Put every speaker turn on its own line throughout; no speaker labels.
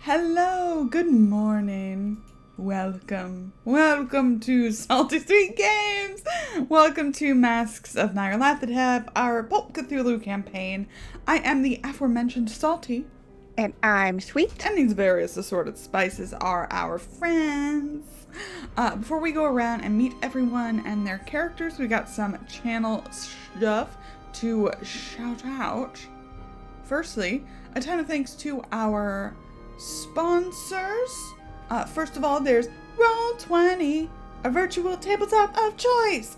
Hello, good morning. Welcome to Salty Sweet Games. Welcome to Masks of Nyarlathotep, our Pulp Cthulhu campaign. I am the aforementioned Salty.
And I'm Sweet.
And these various assorted spices are our friends. Before we go around and meet everyone and their characters, we got some channel stuff to shout out. Firstly, a ton of thanks to our sponsors. First of all, there's Roll20, a virtual tabletop of choice,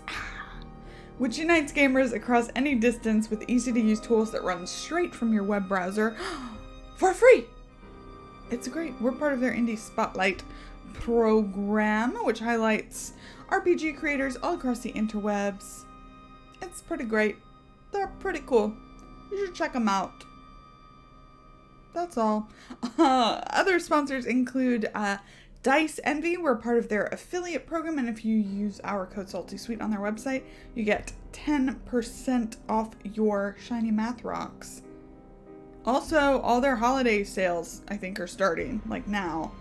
which unites gamers across any distance with easy-to-use tools that run straight from your web browser for free. It's great. We're part of their Indie Spotlight program, which highlights RPG creators all across the interwebs. It's pretty great. They're pretty cool. You should check them out. That's all. Other sponsors include Dice Envy. We're part of their affiliate program, and if you use our code SaltySweet on their website, you get 10% off your shiny math rocks. Also, all their holiday sales, I think, are starting, like now.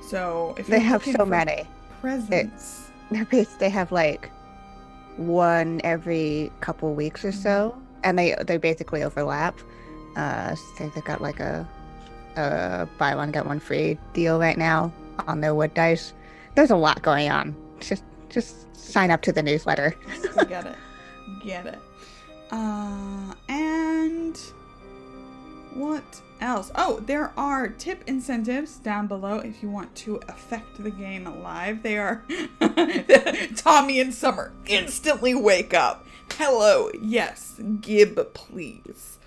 So if
they have so many
presents,
they have like one every couple weeks or so, and they basically overlap. So they've got like a buy one get one free deal right now on their wood dice. There's a lot going on. Just sign up to the newsletter.
Get it. And what else? Oh, there are tip incentives down below if you want to affect the game live. They are Tommy and Summer instantly wake up. Hello, yes, Gib, please.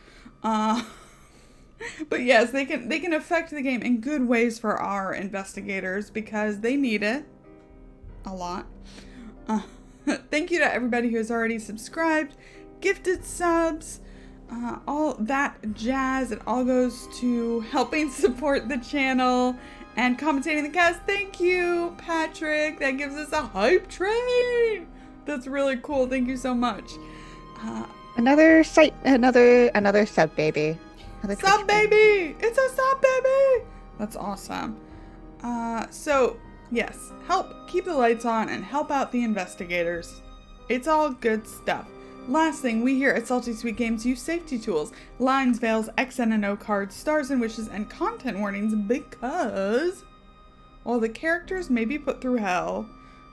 But yes, they can affect the game in good ways for our investigators because they need it a lot. Thank you to everybody who has already subscribed, gifted subs, all that jazz. It all goes to helping support the channel and commentating the cast. Thank you, Patrick. That gives us a hype train. That's really cool. Thank you so much.
Another sub baby.
Sub baby! It's a sub baby! That's awesome. So, yes, help keep the lights on and help out the investigators. It's all good stuff. Last thing, we here at Salty Sweet Games use safety tools, lines, veils, XN and O cards, stars and wishes, and content warnings because, well, the characters may be put through hell,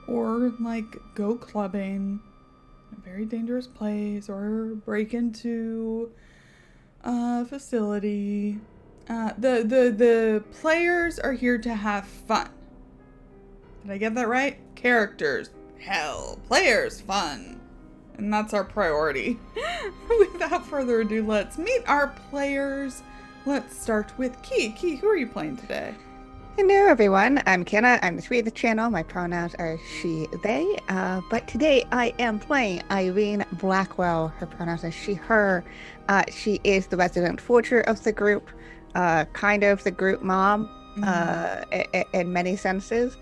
or, like, go clubbing, a very dangerous place, or break into facility. The players are here to have fun. Did I get that right? Characters, hell. Players, fun. And that's our priority. Without further ado, let's meet our players. Let's start with Key. Key, who are you playing today?
Hello everyone, I'm Kienna. I'm the Sweet of the channel. My pronouns are she, they. But today I am playing Irene Blackwell. Her pronouns are she, her. She is the resident forger of the group, kind of the group mom, in many senses.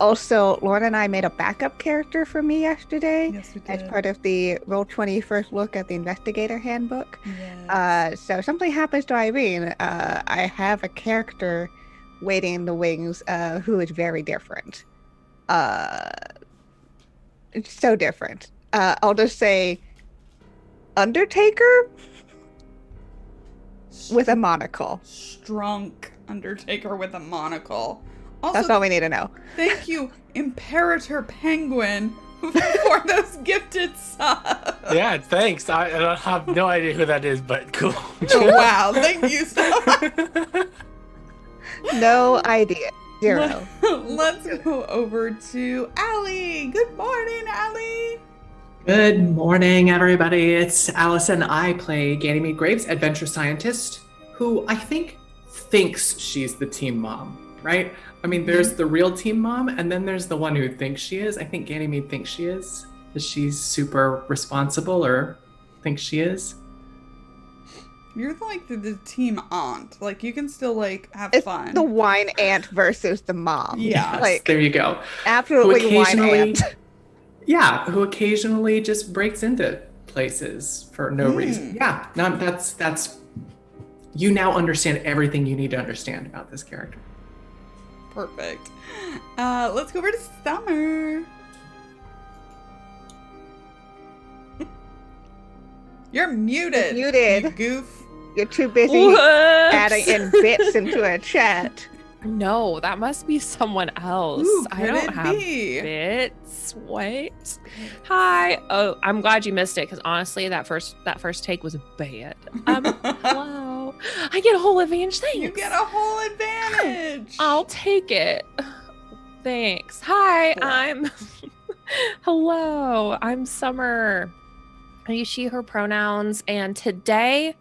Also, Lauren and I made a backup character for me yesterday.
Yes, we did.
As part of the Roll20 first look at the investigator handbook.
Yes.
So something happens to Irene. I have a character waiting in the wings who is very different. It's so different. I'll just say Undertaker with a monocle.
Strunk Undertaker with a monocle. Also,
that's all we need to know.
Thank you, Imperator Penguin, for those gifted subs.
Yeah, thanks. I have no idea who that is, but cool.
Wow, thank you so much.
No idea. Zero.
Let's go over to Allie. Good morning, Allie.
Good morning, everybody. It's Allison. I play Ganymede Graves, adventure scientist, who I think thinks she's the team mom, right? I mean, there's the real team mom, and then there's the one who thinks she is. I think Ganymede thinks she is. That she's super responsible, or thinks she is.
You're like the team aunt. Like, you can still, like, have
It's
fun.
the wine aunt versus the mom.
Yeah.
Yes,
like,
there you go.
Absolutely wine aunt.
Yeah, who occasionally just breaks into places for no reason. Yeah, no, that's you now understand everything you need to understand about this character.
Perfect. Let's go over to Summer. You're muted.
You're muted.
You goof.
You're too busy
Whoops.
adding in bits into a chat.
No, that must be someone else.
Ooh,
I
could
don't
it
have
be?
bits. What? Hi. Oh, I'm glad you missed it because honestly, that first take was bad. Hello. I get a whole advantage. Thanks.
You get a whole advantage.
I'll take it. Thanks. Hi, I'm. Hello, I'm Summer. I use she, her pronouns, and today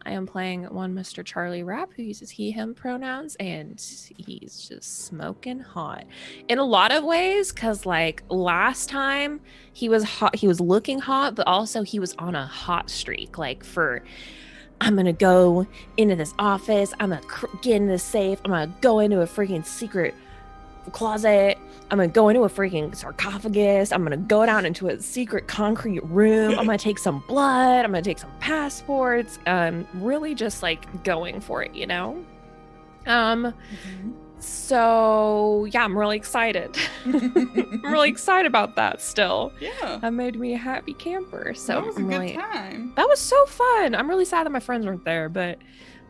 I am playing one Mr. Charlie Rapp who uses he, him pronouns, and he's just smoking hot in a lot of ways. Cause like last time he was hot, he was looking hot, but also he was on a hot streak. Like I'm gonna go into this office, I'm gonna get in this safe, I'm gonna go into a freaking secret closet, I'm gonna go into a freaking sarcophagus, I'm gonna go down into a secret concrete room, I'm gonna take some blood, I'm gonna take some passports, really just like going for it, you know? So yeah, I'm really excited. I'm really excited about that still.
Yeah.
That made me a happy camper. So
That was a good time.
that was so fun. I'm really sad that my friends weren't there, but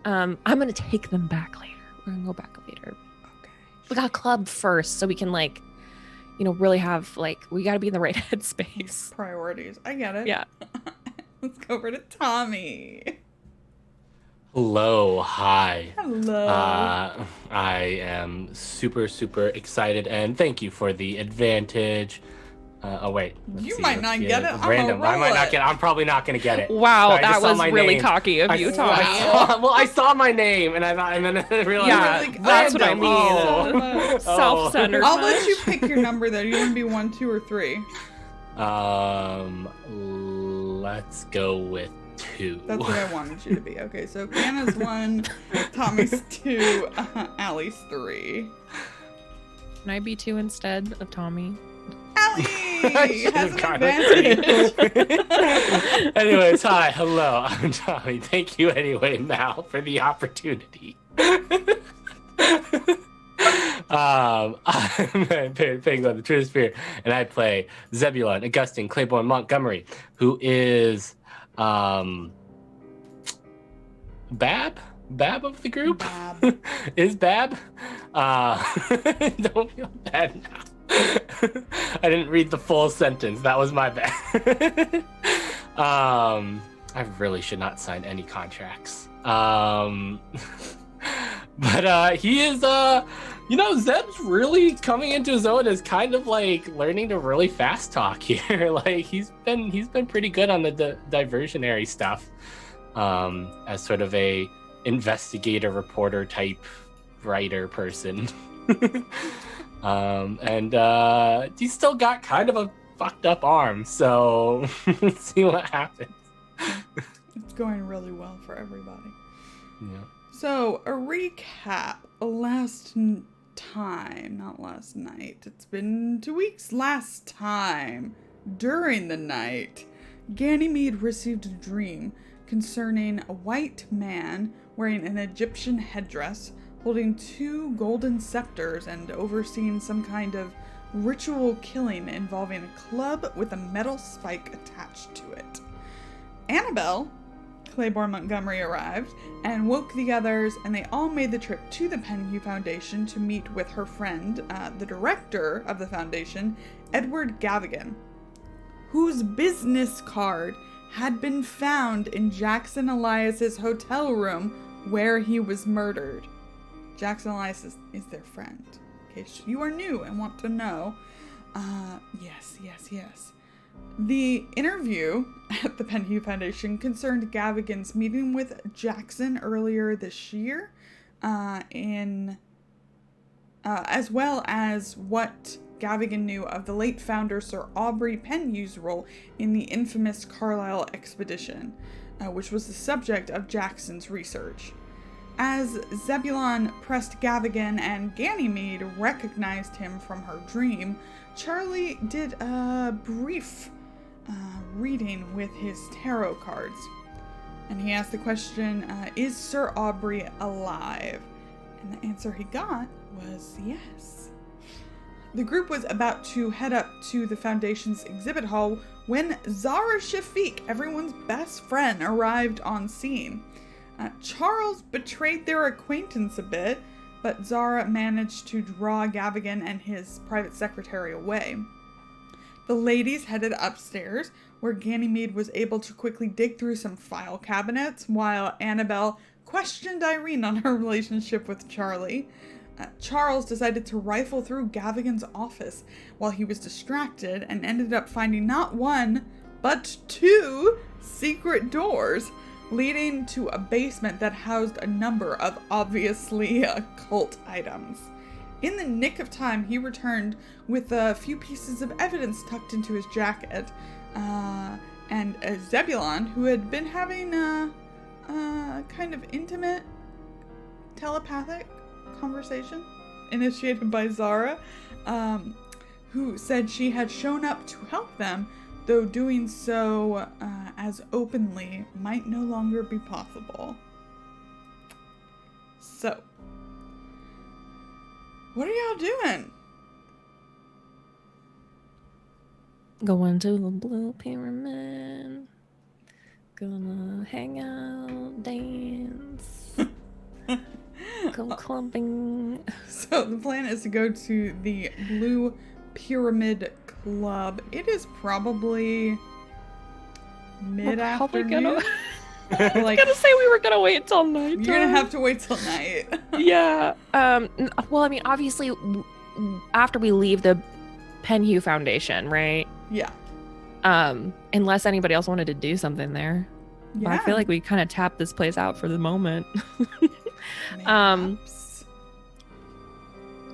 I'm gonna take them back later. We're gonna go back later.
Okay.
We got club first, so we can like, really have like, we got to be in the right headspace.
Priorities. I get it.
Yeah.
Let's go over to Tommy.
Hello, hi.
Hello.
I am super, super excited, and thank you for the advantage. Oh wait,
You might not get it. I'm
Random.
gonna
I might
roll
not
it.
get it. I'm probably not gonna get it.
Wow,
Sorry, I
that
just saw
was
my
really
name.
cocky of you, Tommy.
I saw my name, and I then I realized.
Yeah,
Really-
that's what I
random.
mean.
Oh.
Self-centered.
I'll let you pick your number though. You want to be 1, 2, or 3?
Let's go with 2.
That's what I wanted you to be. Okay, so Kienna's 1, Tommy's 2, Allie's 3.
Can I be 2 instead of Tommy?
Allie
should've
has an
gotten
advantage.
Anyways, hi, hello, I'm Tommy. Thank you anyway, Mal, for the opportunity. I'm playing on the True Spirit, and I play Zebulon Augustine Claiborne Montgomery, who is Bab of the group.
Bab.
Is Bab. Don't feel bad now. I didn't read the full sentence. That was my bad. I really should not sign any contracts. But he is Zeb's really coming into his own as kind of like learning to really fast talk here. Like he's been pretty good on the diversionary stuff, as sort of a investigator reporter type writer person. And he's still got kind of a fucked up arm, so let's see what happens.
It's going really well for everybody.
Yeah.
So, a recap. Last time, not last night. It's been 2 weeks. Last time, during the night, Ganymede received a dream concerning a white man wearing an Egyptian headdress, holding 2 golden scepters and overseeing some kind of ritual killing involving a club with a metal spike attached to it. Annabelle Claiborne Montgomery arrived and woke the others, and they all made the trip to the Penhue Foundation to meet with her friend, the director of the foundation, Edward Gavigan, whose business card had been found in Jackson Elias's hotel room where he was murdered. Jackson Elias is their friend, in case you are new and want to know. Yes. The interview at the Penhue Foundation concerned Gavigan's meeting with Jackson earlier this year, as well as what Gavigan knew of the late founder Sir Aubrey Penhue's role in the infamous Carlisle expedition, which was the subject of Jackson's research. As Zebulon pressed Gavigan and Ganymede recognized him from her dream, Charlie did a brief reading with his tarot cards. And he asked the question, is Sir Aubrey alive? And the answer he got was yes. The group was about to head up to the Foundation's exhibit hall when Zara Shafiq, everyone's best friend, arrived on scene. Charles betrayed their acquaintance a bit, but Zara managed to draw Gavigan and his private secretary away. The ladies headed upstairs, where Ganymede was able to quickly dig through some file cabinets, while Annabelle questioned Irene on her relationship with Charlie. Charles decided to rifle through Gavigan's office while he was distracted and ended up finding not one, but 2 secret doors leading to a basement that housed a number of obviously occult items. In the nick of time, he returned with a few pieces of evidence tucked into his jacket, and Zebulon, who had been having a kind of intimate telepathic conversation initiated by Zara, who said she had shown up to help them, though doing so as openly might no longer be possible. So, what are y'all doing?
Going to the Blue Pyramid. Gonna hang out, dance. Go clubbing. So
the plan is to go to the Blue Pyramid Club. It is probably mid-afternoon.
I was gonna say we were gonna wait till night.
You're gonna have to wait till night.
Yeah. Well, I mean, obviously, after we leave the Penhew Foundation, right?
Yeah.
Unless anybody else wanted to do something there.
Yeah.
But I feel like we kind of tapped this place out for the moment.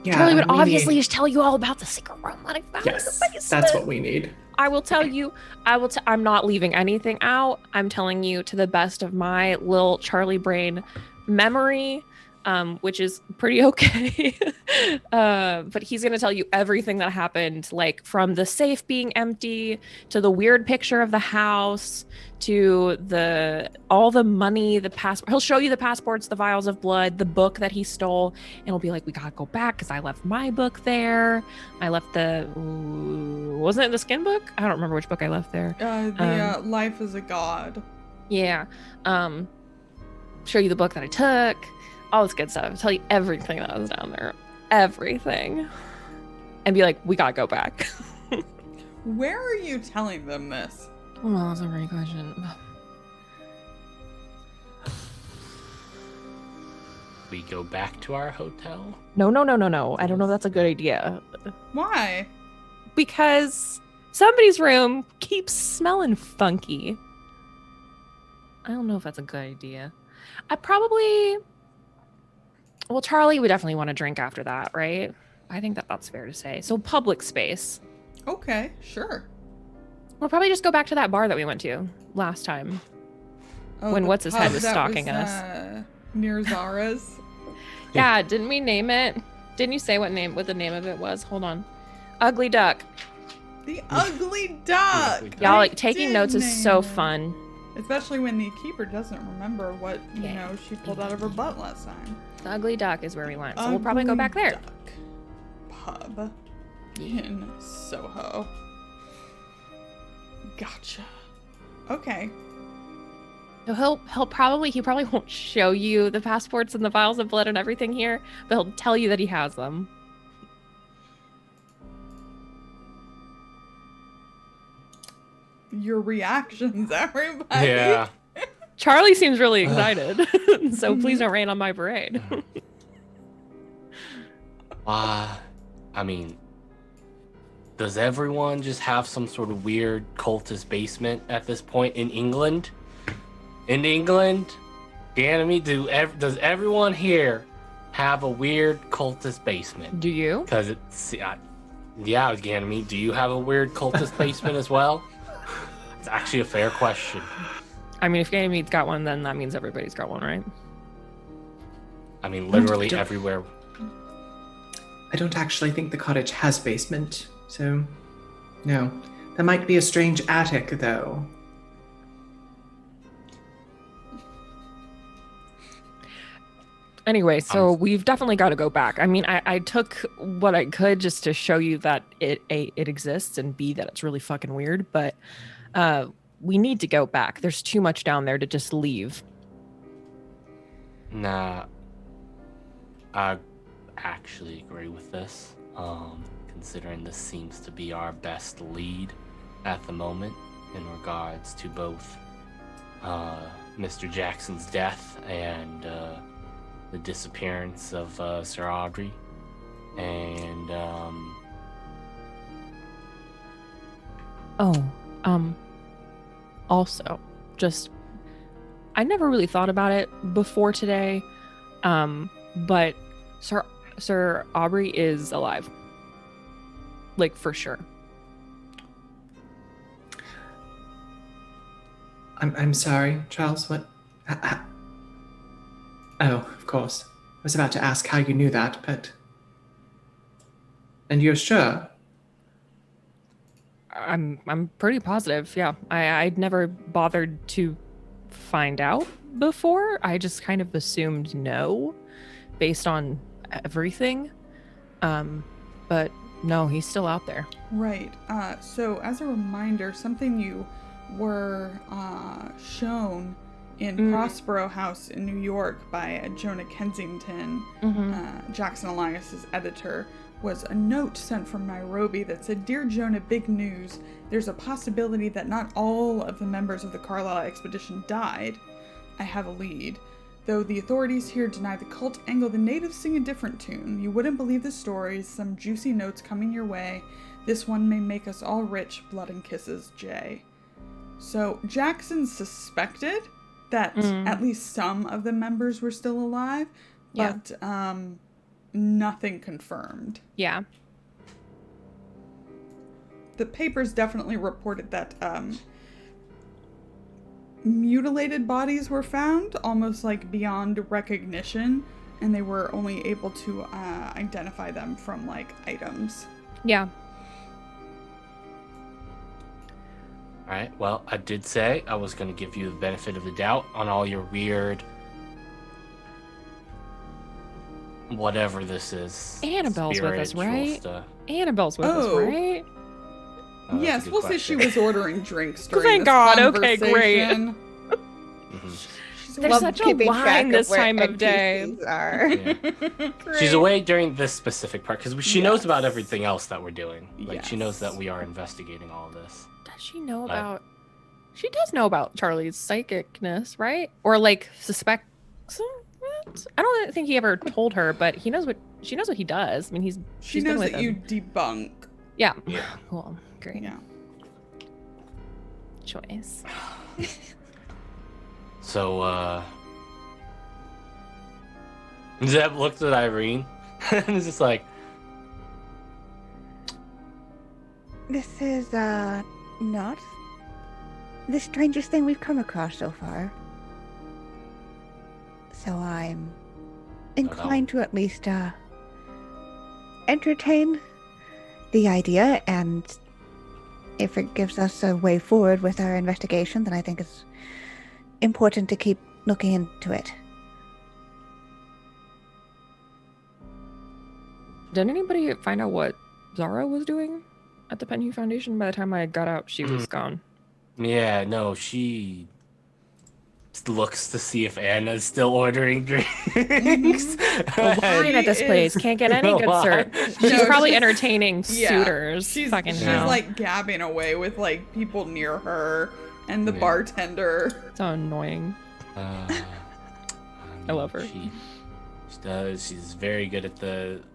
Yeah,
Charlie would obviously just tell you all about the secret room that I found in the basement.
That's what we need.
I will tell you, I'm not leaving anything out. I'm telling you to the best of my little Charlie brain memory, which is pretty okay. But he's going to tell you everything that happened, like from the safe being empty to the weird picture of the house to all the money, the passport. He'll show you the passports, the vials of blood, the book that he stole. And he'll be like, we got to go back because I left my book there. I left wasn't it the skin book? I don't remember which book I left there.
Life is a God.
Yeah. Show you the book that I took. All this good stuff. Tell you everything that was down there. Everything. And be like, we gotta go back.
Where are you telling them this?
Well, that's a great question.
We go back to our hotel?
No. I don't know if that's a good idea.
Why?
Because somebody's room keeps smelling funky. I don't know if that's a good idea. Well, Charlie would definitely want to drink after that, right? I think that's fair to say. So public space.
Okay, sure.
We'll probably just go back to that bar that we went to last time.
Oh,
when What's-His-Head was stalking us.
Near Zara's.
Yeah, didn't we name it? Didn't you say what the name of it was? Hold on. Ugly Duck.
The Ugly Duck!
Y'all, like, taking notes is so fun.
Especially when the keeper doesn't remember what, she pulled out of her butt last time.
The Ugly Duck is where we went, so we'll probably go back there.
Duck Pub in Soho. Gotcha. Okay.
So he probably won't show you the passports and the vials of blood and everything here, but he'll tell you that he has them.
Your reactions, everybody.
Yeah.
Charlie seems really excited, so please don't rain on my parade.
I mean, does everyone just have some sort of weird cultist basement at this point in England? In England? Ganymede, does everyone here have a weird cultist basement?
Do you?
Because yeah, Ganymede, do you have a weird cultist basement as well? It's actually a fair question.
I mean, if Ganymede's got one, then that means everybody's got one, right?
I mean, literally everywhere.
I don't actually think the cottage has basement, so no. That might be a strange attic, though.
Anyway, so we've definitely got to go back. I mean, I took what I could just to show you that it exists, and B, that it's really fucking weird, but we need to go back. There's too much down there to just leave.
Nah, I actually agree with this, considering this seems to be our best lead at the moment in regards to both Mr. Jackson's death and the disappearance of Sir Audrey, and
also, just I never really thought about it before today, but Sir Aubrey is alive, like for sure.
I'm sorry, Charles. What? Oh, of course. I was about to ask how you knew that, but. And you're sure?
I'm pretty positive. Yeah, I'd never bothered to find out before. I just kind of assumed no, based on everything. But no, he's still out there.
Right. So as a reminder, something you were shown in Prospero House in New York by Jonah Kensington, Jackson Elias's editor, was a note sent from Nairobi that said, "Dear Jonah, big news. There's a possibility that not all of the members of the Carlisle expedition died. I have a lead. Though the authorities here deny the cult angle, the natives sing a different tune. You wouldn't believe the stories. Some juicy notes coming your way. This one may make us all rich. Blood and kisses, Jay." So Jackson suspected that at least some of the members were still alive, but nothing confirmed.
Yeah.
The papers definitely reported that mutilated bodies were found, almost like beyond recognition, and they were only able to identify them from like items.
Yeah.
Alright, well, I did say I was going to give you the benefit of the doubt on all your weird... whatever this is.
Annabelle's with us, right?
Stuff.
Annabelle's with us, right?
Oh,
Yes, we'll say she was ordering drinks during
Thank
this
God, okay,
conversation.
There's such a line this time of day.
Yeah. She's away during this specific part because she knows about everything else that we're doing. Like, she knows that we are investigating all this.
Does she know about... She does know about Charlie's psychicness, right? Or, like, suspects... I don't think he ever told her, but she knows what he does. I mean,
she knows that you debunk.
Yeah. Cool. Great.
Yeah.
Choice.
So, Zeb looked at Irene and is just like,
"This is, not the strangest thing we've come across so far. So I'm inclined to at least, entertain the idea, and if it gives us a way forward with our investigation, then I think it's important to keep looking into it."
Did anybody find out what Zara was doing at the Penhue Foundation? By the time I got out, she was gone.
yeah, no, she looks to see if Anna's still ordering drinks.
The line at this place can't get any good service. She's probably entertaining suitors.
She's
hell.
like gabbing away with like people near her and the bartender.
So annoying. I love her.
She does. She's very good at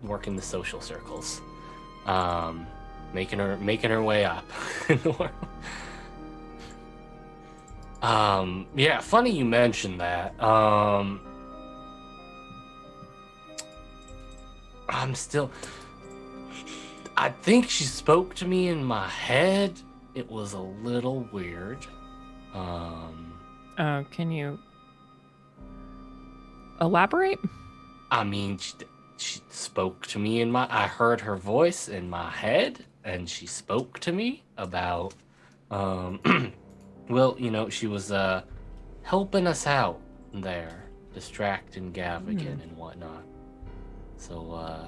working the social circles, making her way up in the world. Yeah, funny you mentioned that. I think she spoke to me in my head. It was a little weird.
Can you elaborate?
I mean, she spoke to me I heard her voice in my head, and she spoke to me about, well, she was, helping us out there distracting Gav again and whatnot. So,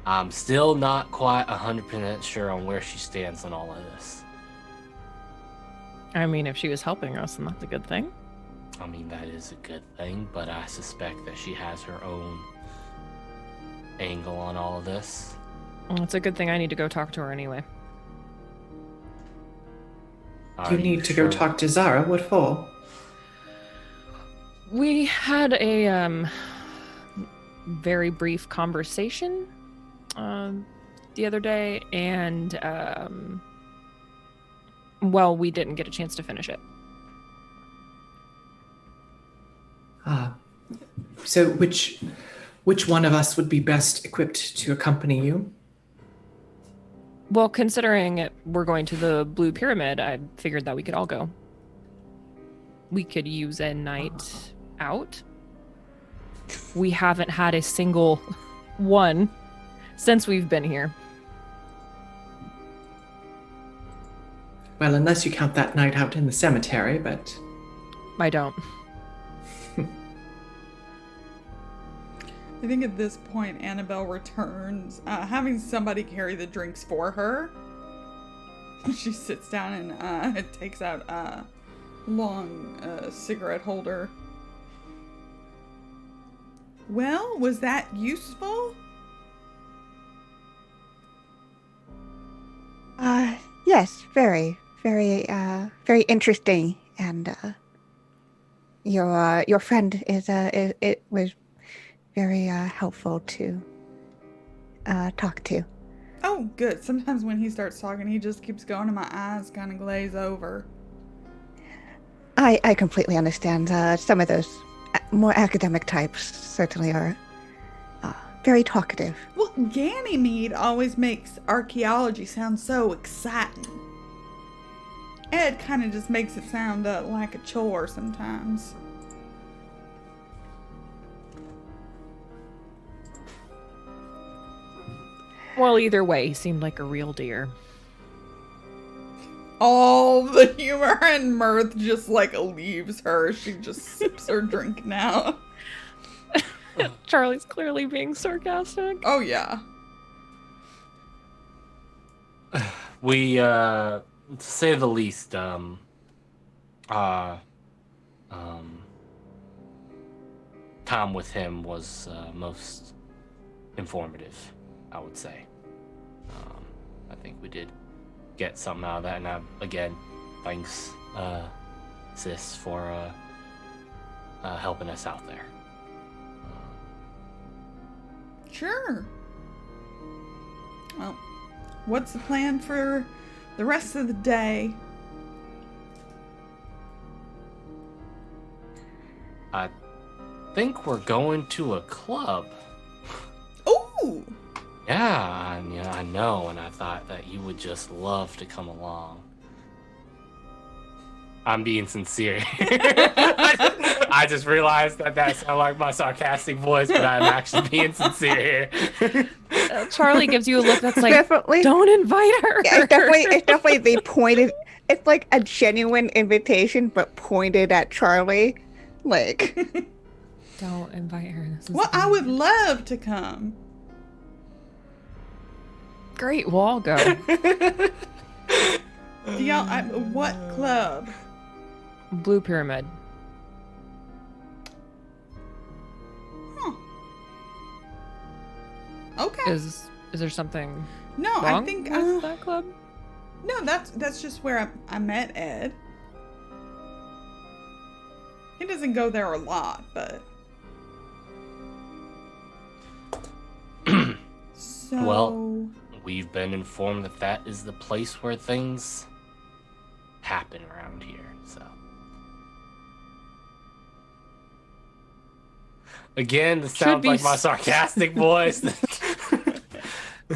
I'm still not quite 100% sure on where she stands on all of this.
I mean, if she was helping us, then that's a good thing.
I mean, that is a good thing, but I suspect that she has her own angle on all of this.
Well, it's a good thing I need to go talk to her anyway.
You need to go talk to Zara. What for?
We had a very brief conversation the other day, and well, we didn't get a chance to finish it.
So which one of us would be best equipped to accompany you?
Well, considering we're going to the Blue Pyramid, I figured that we could all go. We could use a night out. We haven't had a single one since we've been here.
Well, unless you count that night out in the cemetery, but...
I don't.
I think at this point, Annabelle returns, having somebody carry the drinks for her. She sits down and takes out a long cigarette holder. Well, was that useful?
Yes, very, very, very interesting. And your friend it was very helpful to talk to.
Oh, good. Sometimes when he starts talking, he just keeps going and my eyes kind of glaze over.
I completely understand. Some of those more academic types certainly are very talkative.
Well, Ganymede always makes archaeology sound so exciting. Ed kind of just makes it sound like a chore sometimes.
Well, either way, he seemed like a real dear.
All the humor and mirth just like leaves her. She just sips her drink now.
Charlie's clearly being sarcastic.
Oh, yeah.
We, to say the least, time with him was most informative, I would say. I think we did get something out of that, and again, thanks, sis, for helping us out there.
Sure. Well, what's the plan for the rest of the day?
I think we're going to a club.
Ooh!
Yeah, I know, and I thought that you would just love to come along. I'm being sincere. I just realized that sounded like my sarcastic voice, but I'm actually being sincere here.
Charlie gives you a look that's like,
Definitely.
don't invite her.
Yeah, it's definitely they pointed. It's like a genuine invitation, but pointed at Charlie. Like,
Don't invite her. This is
Well, I would love to come.
great. We'll all go.
Do y'all, what club?
Blue Pyramid.
Huh. Okay.
Is there something
No,
wrong
I think
with that club?
no, that's just where I met Ed. He doesn't go there a lot, but so
Well, we've been informed that is the place where things happen around here, so. Again, this sounds
be
like my sarcastic voice.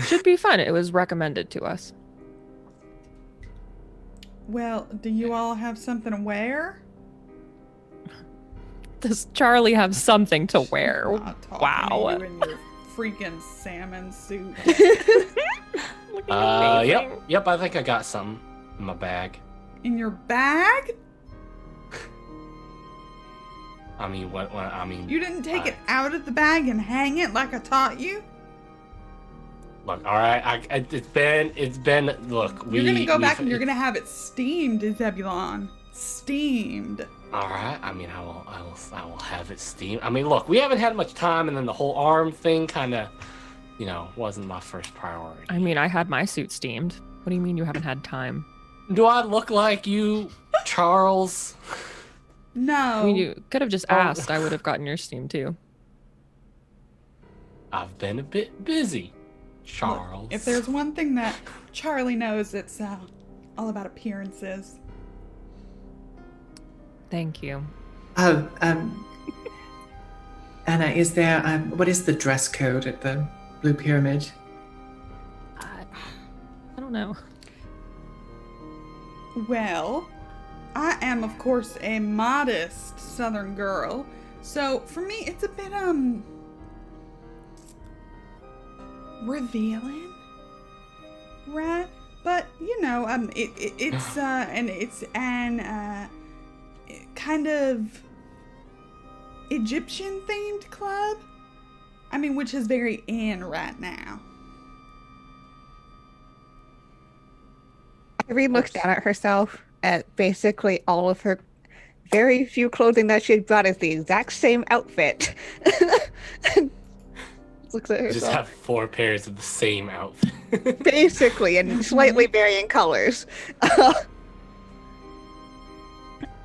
Should be fun. It was recommended to us.
well, do you all have something to wear?
Does Charlie have something to wear?
Not talking
Wow.
to you in your freaking salmon suit.
Looking amazing.
Yep, I think I got something in my bag.
In your bag?
I mean, what I mean...
You didn't take it out of the bag and hang it like I taught you?
Look, all right, it's been, look,
You're going to go back and you're going to have it steamed, Zebulon. Steamed.
All right, I mean, I will have it steamed. I mean, look, we haven't had much time, and then the whole arm thing kind of, wasn't my first priority.
I mean, I had my suit steamed. What do you mean you haven't had time?
Do I look like you, Charles?
No.
I mean, you could have just asked. I would have gotten your steam too.
I've been a bit busy, Charles.
Look, if there's one thing that Charlie knows, it's all about appearances.
Thank you.
Anna, is there, what is the dress code at the Blue Pyramid?
I don't know.
Well, I am, of course, a modest Southern girl, so for me, it's a bit, revealing, right? But, it's an kind of Egyptian-themed club. I mean, which is very in right now.
Irene looks down at herself at basically all of her very few clothing that she had brought as the exact same outfit. Looks at herself.
Just have 4 pairs of the same outfit.
Basically, in slightly varying colors.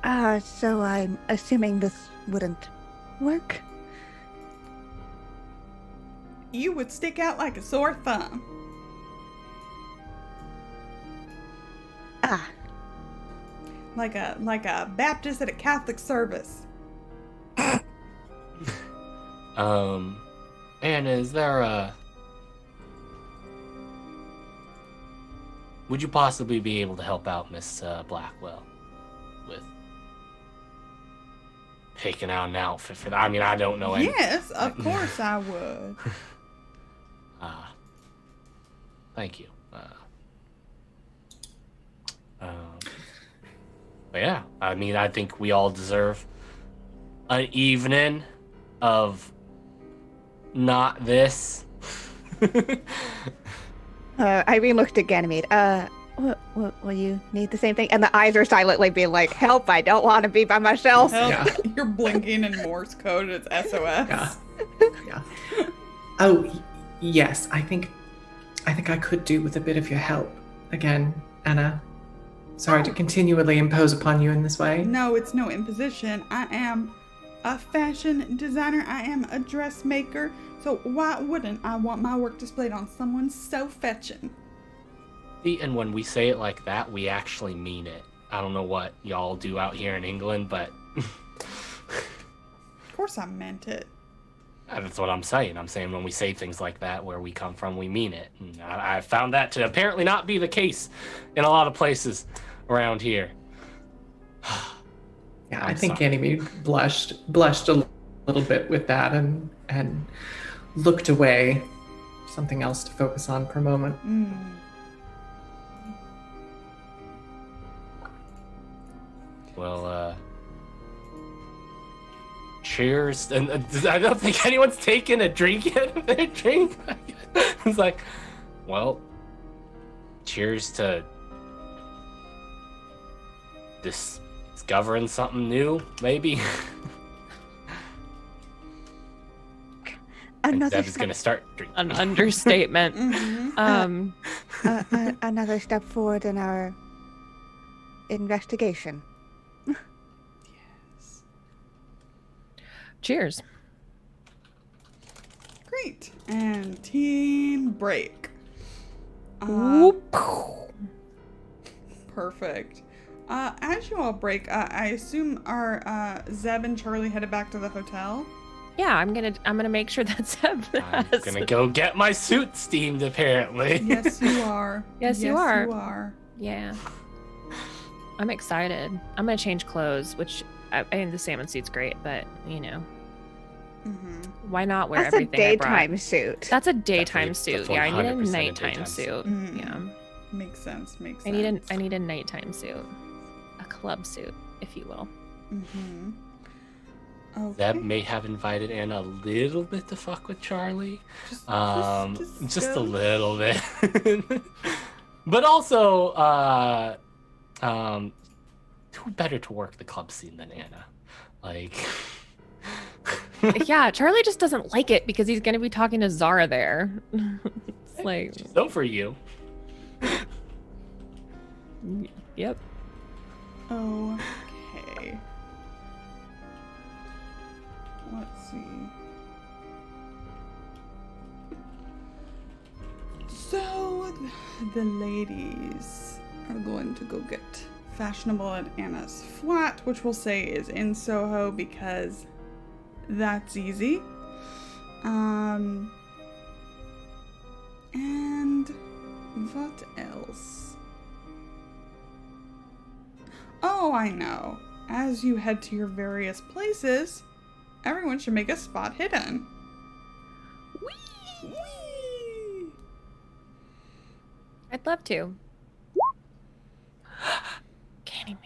So I'm assuming this wouldn't work?
You would stick out like a sore thumb. Like a Baptist at a Catholic service.
Anna, is there would you possibly be able to help out Miss Blackwell with picking out an outfit for that? I mean, I don't know any.
Yes, of course I would.
Thank you. But yeah, I mean, I think we all deserve an evening of not this.
Irene looked at Ganymede. Will you need the same thing? And the eyes are silently being like, help, I don't want to be by myself.
Help.
Yeah.
You're blinking in Morse code. It's SOS.
Yeah. Oh, yes. I think I could do with a bit of your help. Again, Anna. Sorry to continually impose upon you in this way.
No, it's no imposition. I am a fashion designer. I am a dressmaker. So why wouldn't I want my work displayed on someone so fetching?
See, and when we say it like that, we actually mean it. I don't know what y'all do out here in England, but...
Of course I meant it.
That's what I'm saying. I'm saying when we say things like that, where we come from, we mean it. And I found that to apparently not be the case in a lot of places around here.
Yeah, I think Ganymede blushed a little bit with that and looked away. Something else to focus on for a moment.
Well, cheers. And I don't think anyone's taken a drink yet of their drink. It's like, well, cheers to discovering something new, maybe. Deb's gonna start drinking.
An understatement.
Another step forward in our investigation.
Yes.
Cheers.
Great. And team break. Perfect. As you all break, I assume our Zeb and Charlie headed back to the hotel.
Yeah, I'm gonna make sure that's
I'm gonna go get my suit steamed, apparently.
Yes, you are.
Yes, you are.
You are.
Yeah. I'm excited. I'm gonna change clothes, which I mean the salmon suit's great, but why not wear
That's
everything
a
I brought?
daytime suit.
That's a daytime
That's
suit. Yeah, I need a
100%
nighttime suit.
Mhm.
Yeah.
Makes sense. Makes
I
sense.
need a nighttime suit. A club suit, if you will.
Okay.
Zeb may have invited Anna a little bit to fuck with Charlie.
Just
Just a
go.
little bit. But also, who better to work the club scene than Anna? Like,
Yeah, Charlie just doesn't like it because he's going to be talking to Zara there. It's like,
so for you.
yep.
Okay. Let's see. So, the ladies are going to go get fashionable at Anna's flat, which we'll say is in Soho because that's easy. And what else? Oh, I know. As you head to your various places, everyone should make a spot hidden. Whee!
I'd love to. Candy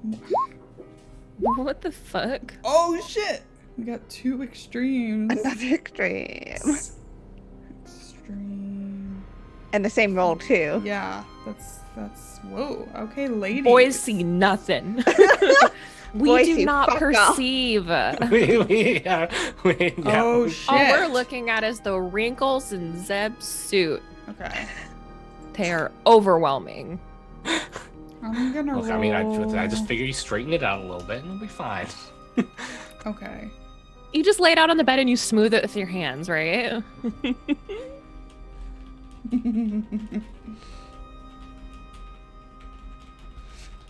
man. What the fuck?
Oh shit! We got two extremes.
Another extreme.
Extreme.
And the same roll too.
Yeah, that's whoa. Okay, ladies.
Boys see nothing. We
Boys
do
see
not
fuck all.
perceive.
Yeah.
Oh shit.
All we're looking at is the wrinkles in Zeb's suit.
Okay.
They are overwhelming.
I'm gonna
Look,
roll.
I mean, I just figure you straighten it out a little bit and it'll be fine.
Okay.
You just lay it out on the bed and you smooth it with your hands, right?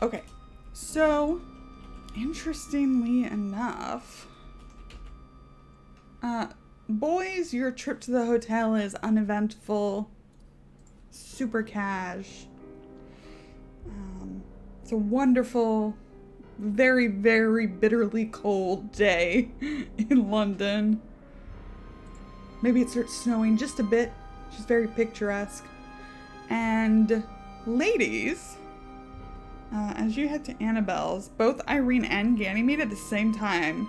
Okay. So, interestingly enough, boys, your trip to the hotel is uneventful, super cash. It's a wonderful, very, very bitterly cold day in London. Maybe it starts snowing just a bit, which is very picturesque. And ladies, as you head to Annabelle's, both Irene and Ganymede at the same time.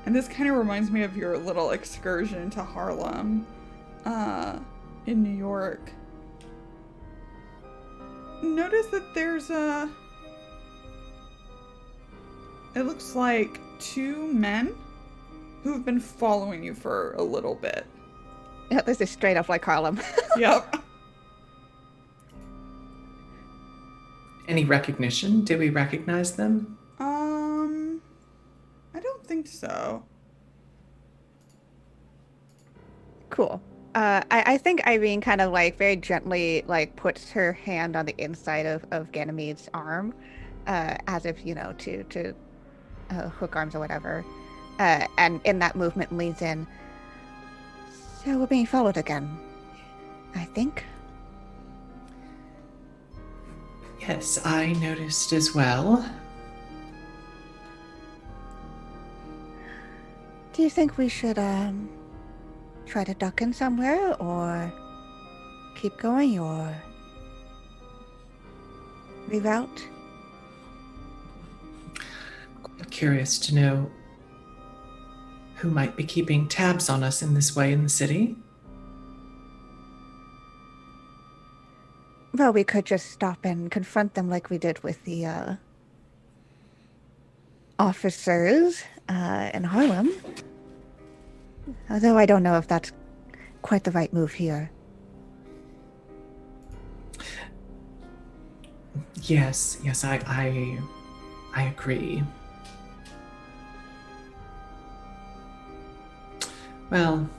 And this kind of reminds me of your little excursion to Harlem, in New York. Notice that there's it looks like two men who have been following you for a little bit.
Yeah, this is straight up like Harlem.
Yep.
Any recognition? Did we recognize them?
I don't think so.
Cool. I think Irene kind of like very gently like puts her hand on the inside of Ganymede's arm, as if, you know, to hook arms or whatever. And in that movement leans in. So we're being followed again, I think.
Yes, I noticed as well.
Do you think we should try to duck in somewhere, or keep going, or reroute?
Quite curious to know who might be keeping tabs on us in this way in the city.
Well, we could just stop and confront them like we did with the officers in Harlem. Although I don't know if that's quite the right move here.
Yes, I agree. Well,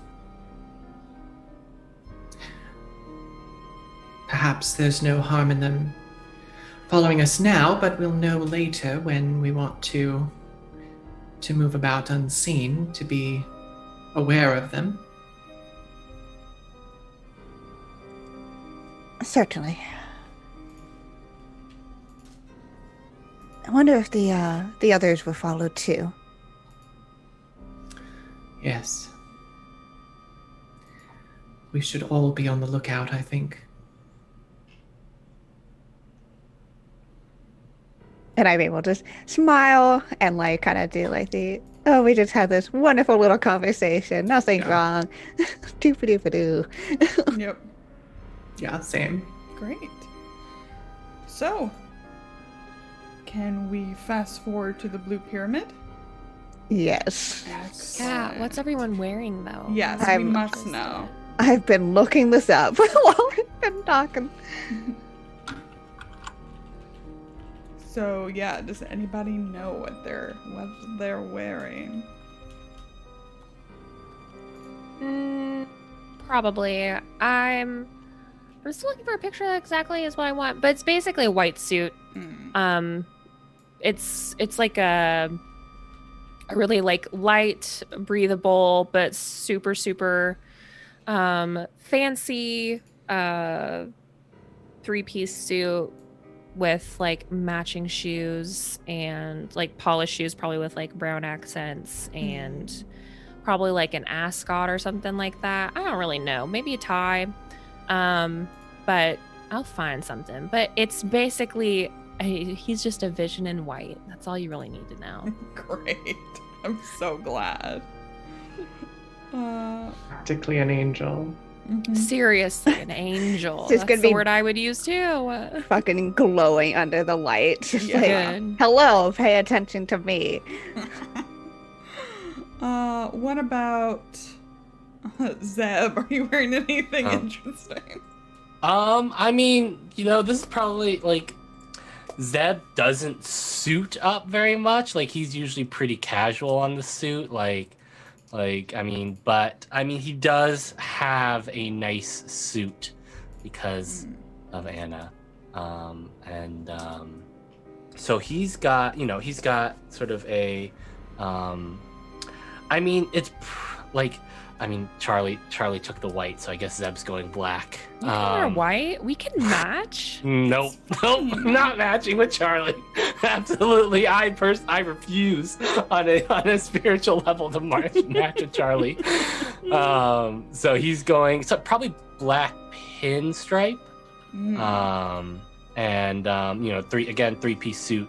perhaps there's no harm in them following us now, but we'll know later when we want to move about unseen, to be aware of them.
Certainly. I wonder if the others were followed too.
Yes. We should all be on the lookout, I think.
And Irene will just smile and like kind of do like oh, we just had this wonderful little conversation. Nothing's wrong. Doop-a-doop-a-doo.
Yep.
Yeah, same.
Great. So, can we fast forward to the blue pyramid?
Yes.
Yeah, what's everyone wearing though?
Yes, we
I'm-
must know.
I've been looking this up while we've been talking.
So yeah, does anybody know what they're wearing?
Probably. I'm still looking for a picture that exactly is what I want, but it's basically a white suit. It's like a really like light, breathable, but super fancy 3-piece suit with like matching shoes and like polished shoes, probably with like brown accents and probably like an ascot or something like that. I don't really know. Maybe a tie. But I'll find something. But it's basically he's just a vision in white. That's all you really need to know.
Great. I'm so glad.
Practically an angel.
Seriously, an angel.
It's
That's
gonna
the
be-
word I would use too.
Fucking glowing under the light. Just
Yeah.
like, hello, pay attention to me.
What about Zeb? Are you wearing anything interesting?
I mean, this is probably like Zeb doesn't suit up very much. Like he's usually pretty casual on the suit. But he does have a nice suit because of Anna. So he's got sort of a, Charlie took the white, so I guess Zeb's going black.
You can wear white. We can match.
Nope, not matching with Charlie. Absolutely, I refuse on a spiritual level to match with Charlie. So he's going probably black pinstripe, and 3-piece suit.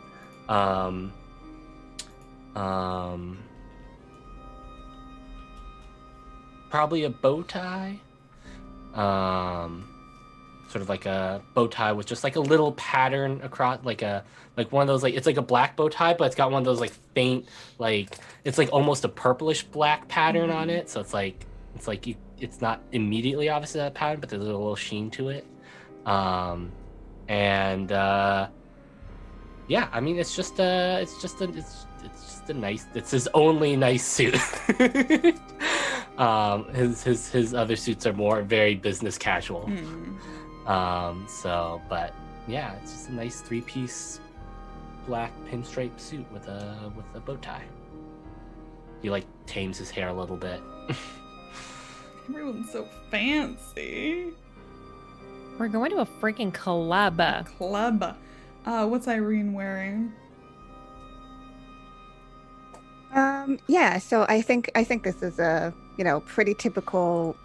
Probably a bow tie. Sort of like a bow tie with just like a little pattern across, like one of those, like it's like a black bow tie, but it's got one of those like faint, like it's like almost a purplish black pattern on it. So it's not immediately obvious that pattern, but there's a little sheen to it. It's his only nice suit. His other suits are more very business casual. But yeah, it's just a nice 3-piece black pinstripe suit with a bow tie. He like tames his hair a little bit.
Everyone's so fancy.
We're going to a freaking club.
Club. What's Irene wearing?
Yeah, so I think this is a, pretty typical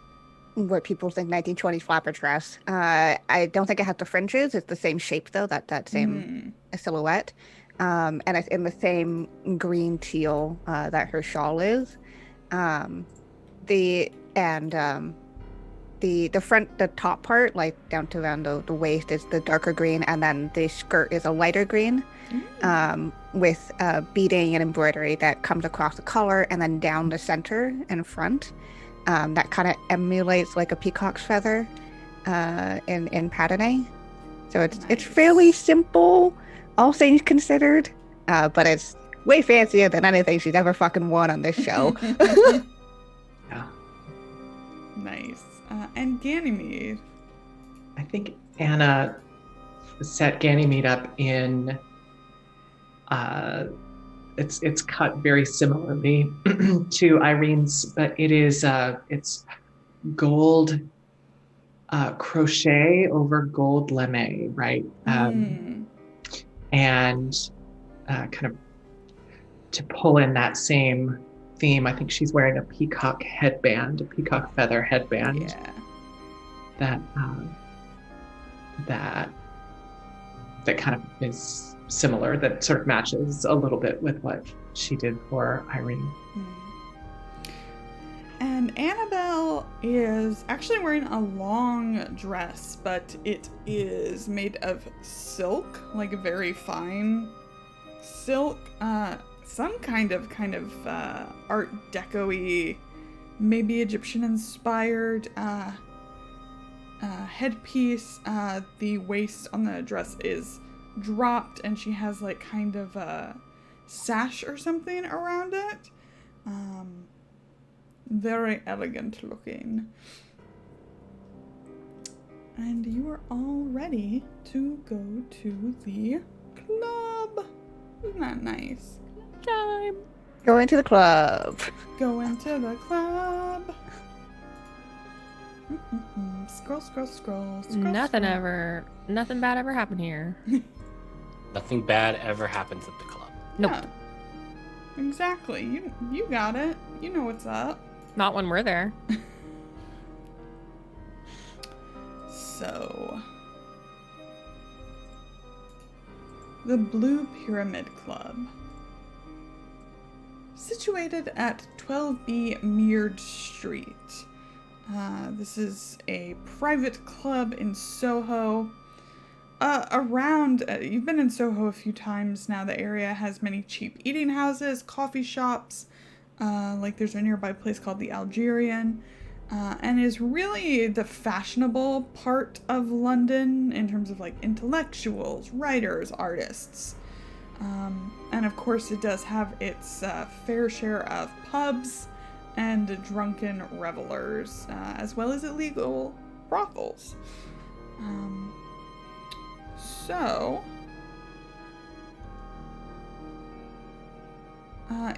what people think 1920s flapper dress. I don't think it has the fringes. It's the same shape though, that same silhouette. And it's in the same green teal that her shawl is. The front, the top part, like down to around the waist, is the darker green, and then the skirt is a lighter green, with beading and embroidery that comes across the collar and then down the center and front. That kind of emulates like a peacock's feather in patterning. So it's fairly simple, all things considered, but it's way fancier than anything she's ever fucking worn on this show.
Yeah.
Nice. And Ganymede.
I think Anna set Ganymede up in it's cut very similarly to Irene's, but it is it's gold crochet over gold lame, right? And kind of to pull in that same theme, I think she's wearing a peacock headband, a peacock feather headband.
Yeah.
That kind of is similar that sort of matches a little bit with what she did for Irene.
And Annabelle is actually wearing a long dress, but it is made of silk, like a very fine silk. Some kind of Art Deco-y, maybe Egyptian inspired headpiece. The waist on the dress is dropped, and she has like kind of a sash or something around it. Very elegant looking. And you are all ready to go to the club. Isn't that nice?
Time.
Go into the club.
Go into the club. Scroll, scroll, scroll, scroll.
Nothing
scroll.
bad ever happened here.
Nothing bad ever happens at the club.
Nope.
Yeah, exactly. You got it. You know what's up.
Not when we're there.
So, the Blue Pyramid Club. Situated at 12B Meard Street. This is a private club in Soho. You've been in Soho a few times now. The area has many cheap eating houses, coffee shops. Like there's a nearby place called the Algerian. And is really the fashionable part of London in terms of like intellectuals, writers, artists. And of course it does have its fair share of pubs and drunken revelers, as well as illegal brothels.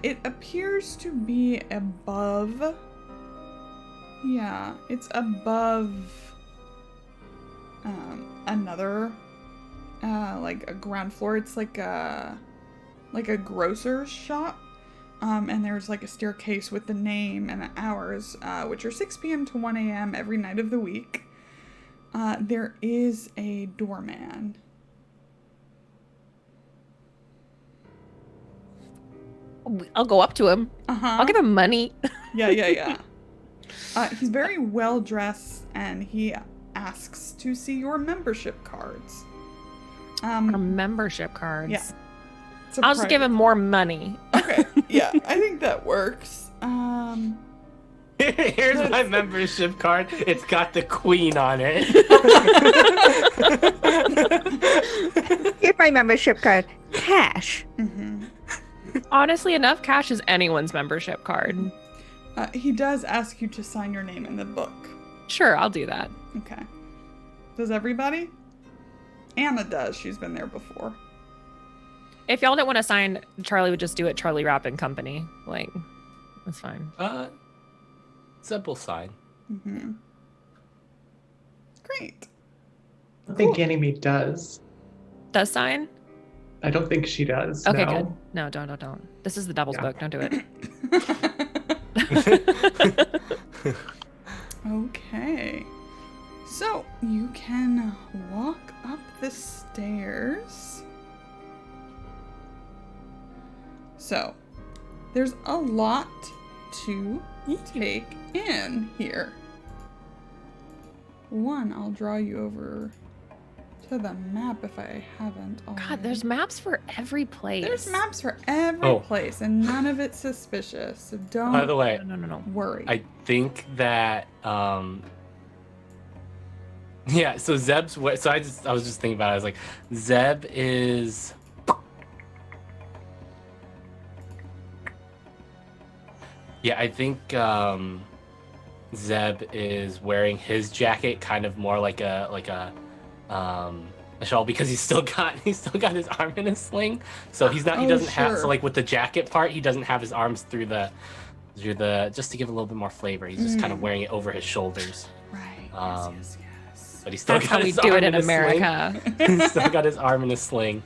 It appears to be above. Yeah, it's above another like a ground floor. It's like a grocer's shop. And there's like a staircase with the name and the hours, which are 6 p.m. to 1 a.m. every night of the week. There is a doorman.
I'll go up to him. I'll give him money.
Yeah. He's very well dressed, and he asks to see your membership cards.
Our membership cards.
Yeah.
I'll just give him more money.
Okay. Yeah, I think that works.
Here's my membership card. It's got the queen on it.
Here's my membership card. Cash.
Mm-hmm.
Honestly, enough cash is anyone's membership card.
He does ask you to sign your name in the book.
Sure, I'll do that.
Okay. Does everybody? Anna does. She's been there before.
If y'all didn't want to sign, Charlie would just do it Charlie Rapp and Company. Like, that's fine.
Zeb will sign.
Mm-hmm. Great.
I think Ganymede does.
Does sign?
I don't think she does.
Okay,
no.
good. No, don't. This is the Devil's book. Don't do it.
Okay. So, you can walk up the stairs. So, there's a lot to take in here. One, I'll draw you over to the map if I haven't already.
God, there's maps for every place.
There's maps for every place, and none of it's suspicious. So don't.
By the way,
No.
worry.
I think that yeah. So Zeb's way. So I was just thinking about it. I was like, Zeb is. Yeah, I think Zeb is wearing his jacket kind of more like a shawl because he's still got his arm in a sling. So he doesn't have, so like with the jacket part, he doesn't have his arms through the just to give a little bit more flavor. He's just kind of wearing it over his shoulders.
Right. Yes.
But he's still
That's
got
how we
his
do
arm
it in
a sling.
America.
He's still got his arm in a sling.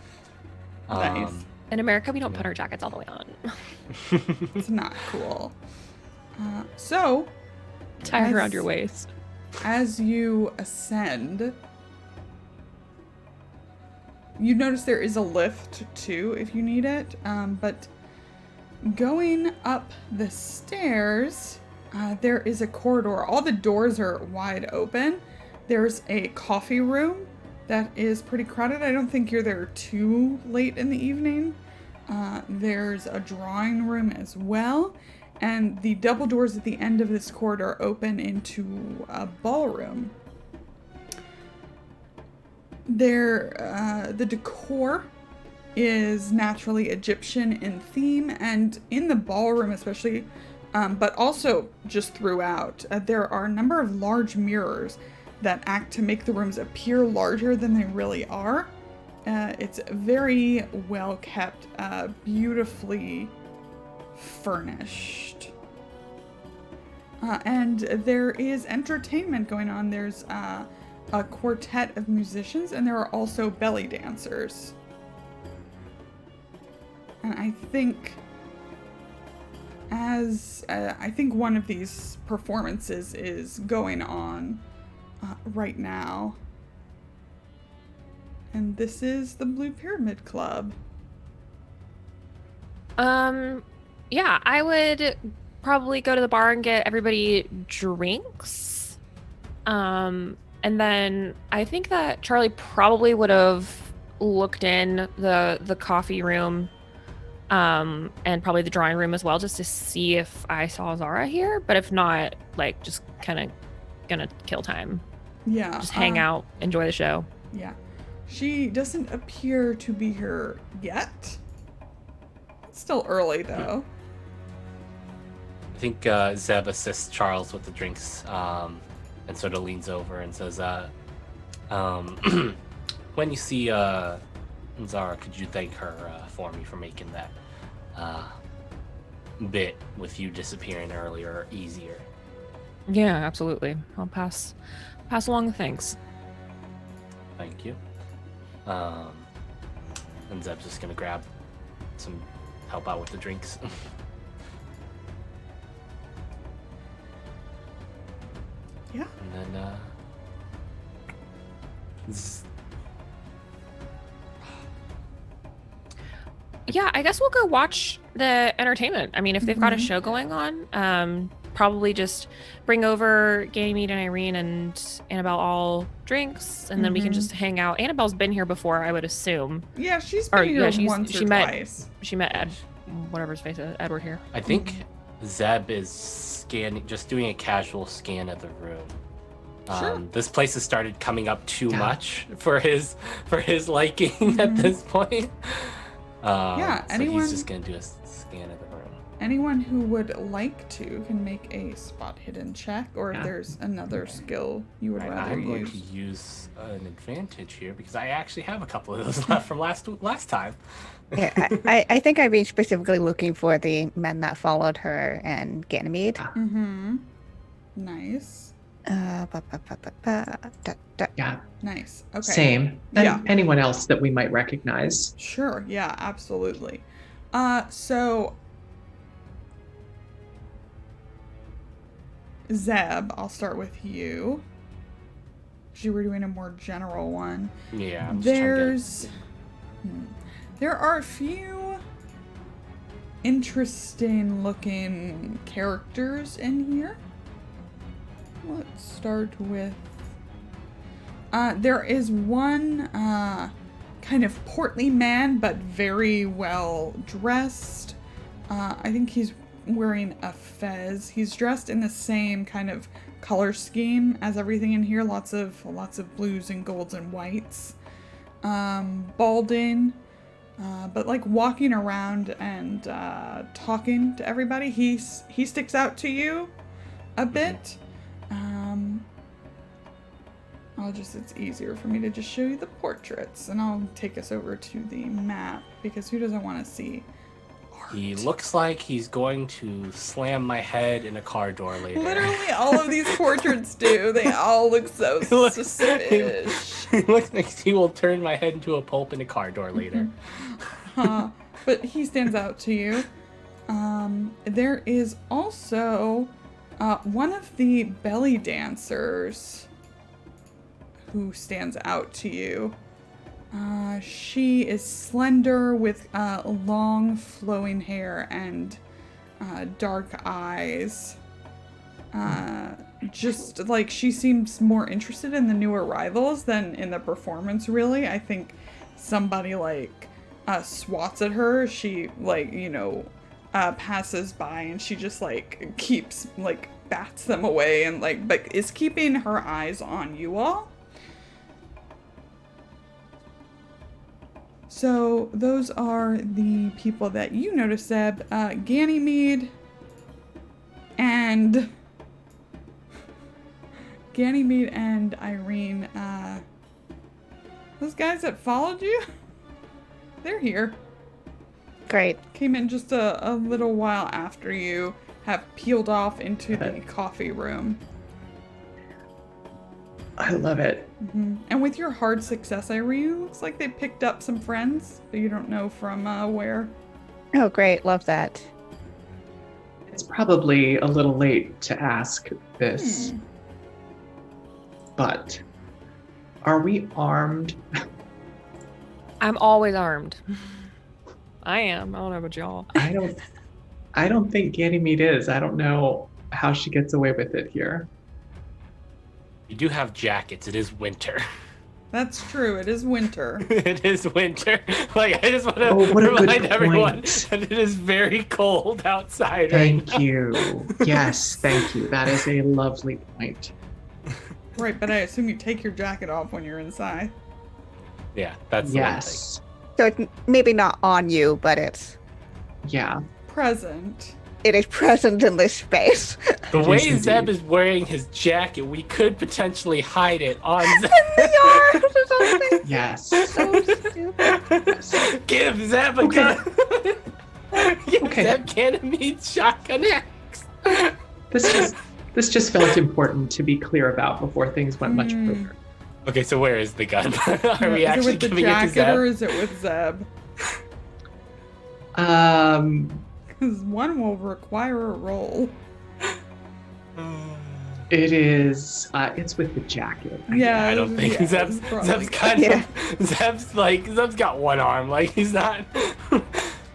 Nice.
In America, we don't put our jackets all the way on.
It's not cool. So,
Tie it around your waist.
as you ascend, You notice there is a lift too if you need it, but going up the stairs, there is a corridor. All the doors are wide open. There's a coffee room that is pretty crowded. I don't think you're there too late in the evening. There's a drawing room as well, and the double doors at the end of this corridor open into a ballroom. The decor is naturally Egyptian in theme, and in the ballroom especially, but also just throughout, there are a number of large mirrors that act to make the rooms appear larger than they really are. It's very well kept, beautifully furnished. And there is entertainment going on. There's a quartet of musicians, and there are also belly dancers. And I think I think one of these performances is going on right now. And this is the Blue Pyramid Club.
Yeah, I would probably go to the bar and get everybody drinks. And then I think that Charlie probably would have looked in the coffee room, and probably the drawing room as well, just to see if I saw Zara here. But if not, like, just kind of gonna kill time.
Yeah.
Just hang out, enjoy the show.
Yeah. She doesn't appear to be here yet. It's still early, though.
I think Zeb assists Charles with the drinks, and sort of leans over and says, when you see Zara, could you thank her for me for making that bit with you disappearing earlier easier?
Yeah, absolutely. I'll pass along the thanks.
Thank you. And Zeb's just gonna grab some help out with the drinks.
Yeah.
And then
Yeah, I guess we'll go watch the entertainment. I mean, if they've got a show going on, probably just bring over Ganymede and Irene and Annabelle all drinks, and then we can just hang out. Annabelle's been here before, I would assume.
Yeah, she's been here once or twice.
She met whatever his face is, Edward here.
I think Zeb is just doing a casual scan of the room.
Sure.
This place has started coming up too much for his liking at this point.
Yeah,
so he's just gonna do a scan of the room.
Anyone who would like to can make a spot hidden check, or if there's another skill you would rather
I'm going
use.
to use an advantage here because I actually have a couple of those left from last time.
Yeah, I think I've been specifically looking for the men that followed her and Ganymede.
Nice.
Yeah.
Nice. Okay.
Same. And anyone else that we might recognize.
Sure. Yeah, absolutely. So Zeb, I'll start with you. You were doing a more general one.
Yeah. I'm
There are a few interesting looking characters in here. Let's start with there is one kind of portly man, but very well dressed. I think he's wearing a fez. He's dressed in the same kind of color scheme as everything in here. Lots of blues and golds and whites. Balding, but like walking around and talking to everybody. He sticks out to you a bit. It's easier for me to just show you the portraits, and I'll take us over to the map, because who doesn't want to see art?
He looks like he's going to slam my head in a car door later.
Literally all of these portraits do. They all look so suspicious.
He looks like he will turn my head into a pulp in a car door later.
But he stands out to you. There is also one of the belly dancers who stands out to you. She is slender with long flowing hair and dark eyes. Just like she seems more interested in the new arrivals than in the performance, really. I think somebody like swats at her. She like, passes by and she just like keeps like bats them away and like but is keeping her eyes on you all. So those are the people that you notice, Zeb. Ganymede and Irene. Those guys that followed you, they're here.
Great.
Came in just a little while after you have peeled off into the coffee room.
I love it.
Mm-hmm. And with your hard success, Irene, looks like they picked up some friends, but you don't know from where.
Oh, great. Love that.
It's probably a little late to ask this, but are we armed?
I'm always armed. I am. I don't know about y'all.
I don't think Ganymede is. I don't know how she gets away with it here.
You do have jackets. It is winter.
That's true. It is winter.
It is winter. Like, I just want to
what a good
remind everyone
point.
that it is very cold outside
Thank
right now.
you. Yes, thank you. That is a lovely point.
Right, but I assume you take your jacket off when you're inside.
Yeah, that's
Yes.
So it's maybe not on you, but it
Yeah.
Present.
is present in this space.
the
It
way
is
Zeb
indeed.
is wearing his jacket. We could potentially hide it on Zeb.
The arms or something.
Yes.
So stupid.
Give Zeb a
Okay.
gun. Give
Okay.
Zeb Ganymede's shotgun axe.
This just felt important to be clear about before things went much further.
Okay, so where is the gun? Are we
Is it
actually
with the
giving it to
jacket
Zeb?
or is it with Zeb? Because one will require a roll.
It is. It's with the jacket.
Yeah,
I don't think
yeah,
Zeb's
it's probably-
kind of Zeb's got one arm. Like he's not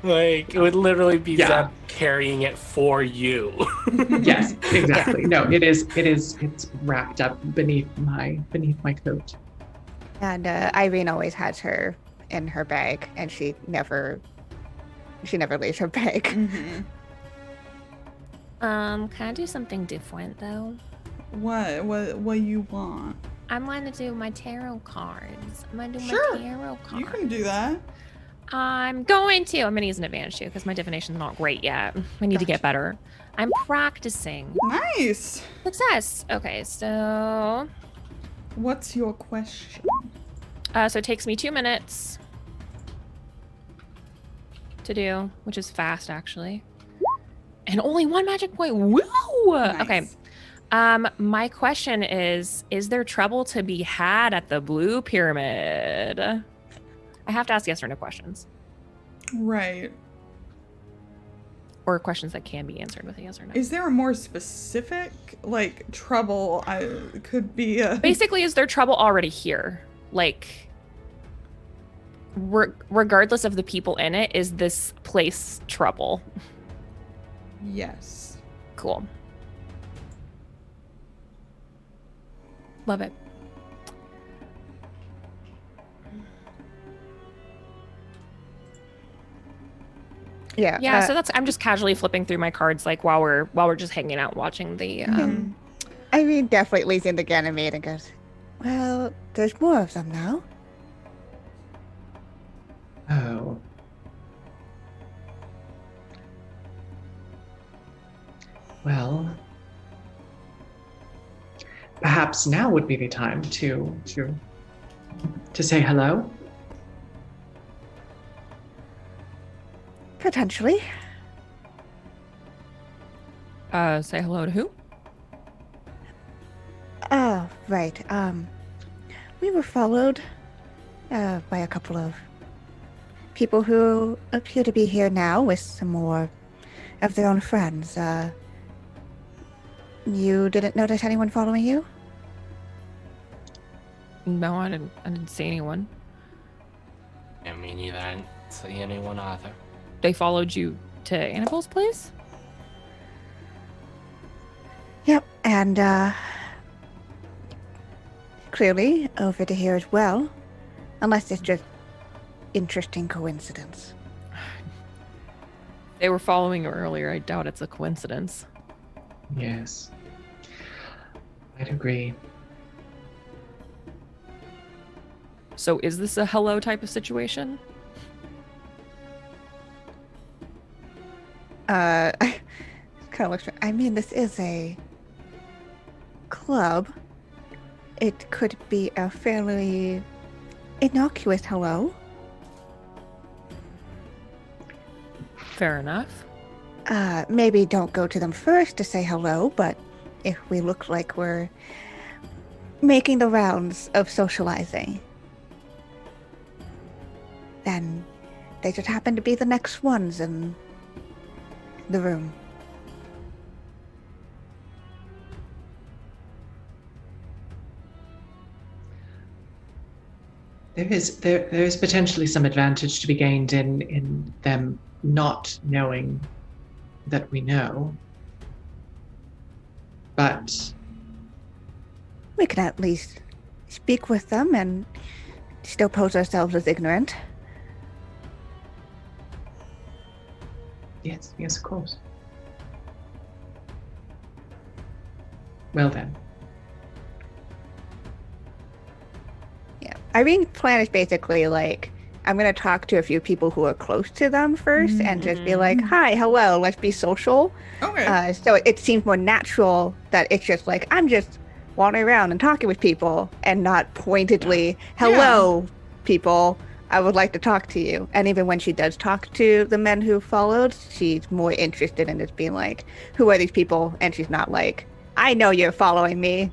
like it would literally be
Yeah.
Zeb carrying it for you.
Yes, exactly. No, it is. It's wrapped up beneath my coat.
And Irene always has her in her bag, and she never leaves her bag.
Mhm.
Can I do something different though?
What you want?
I'm going to do my tarot cards. I'm going to do
Sure.
my tarot cards.
You can do that.
I'm going to use an advantage too because my divination's not great yet. I need to get better. I'm practicing.
Nice.
Success. Okay, so
What's your question?
so it takes me 2 minutes to do, which is fast actually, and only 1 magic point. Woo!
Nice.
Okay. My question is there trouble to be had at the Blue Pyramid? I have to ask yes or no questions,
Right.
or questions that can be answered with a yes or no.
Is there a more specific like trouble? Could be a.
Basically, is there trouble already here? Like, regardless of the people in it, is this place trouble?
Yes.
Cool. Love it.
Yeah.
Yeah, so I'm just casually flipping through my cards like while we're just hanging out watching the
Mhm.
Irene definitely leans into Ganymede and goes, "Well, there's more of them now."
Oh. Well, perhaps now would be the time to say hello.
Potentially.
say hello to who?
Oh, right. We were followed by a couple of people who appear to be here now with some more of their own friends. You didn't notice anyone following you?
No, I didn't see anyone.
I mean, neither. I didn't see anyone either.
They followed you to Annabelle's place?
Yep, and clearly over to here as well. Unless it's just interesting coincidence.
They were following you earlier. I doubt it's a coincidence.
Yes. I'd agree.
So is this a hello type of situation?
Kind of looks. I mean, this is a club. It could be a fairly innocuous hello.
Fair enough.
Maybe don't go to them first to say hello, but if we look like we're making the rounds of socializing, then they just happen to be the next ones in the room.
There is potentially some advantage to be gained in them not knowing that we know. But
We can at least speak with them and still pose ourselves as ignorant.
yes, of course. Well then.
Yeah. Irene's plan is basically like, I'm going to talk to a few people who are close to them first and just be like, hi, hello, let's be social.
Okay.
So it seems more natural that it's just like, I'm just wandering around and talking with people and not pointedly, hello, people, I would like to talk to you. And even when she does talk to the men who followed, she's more interested in just being like, who are these people? And she's not like, I know you're following me.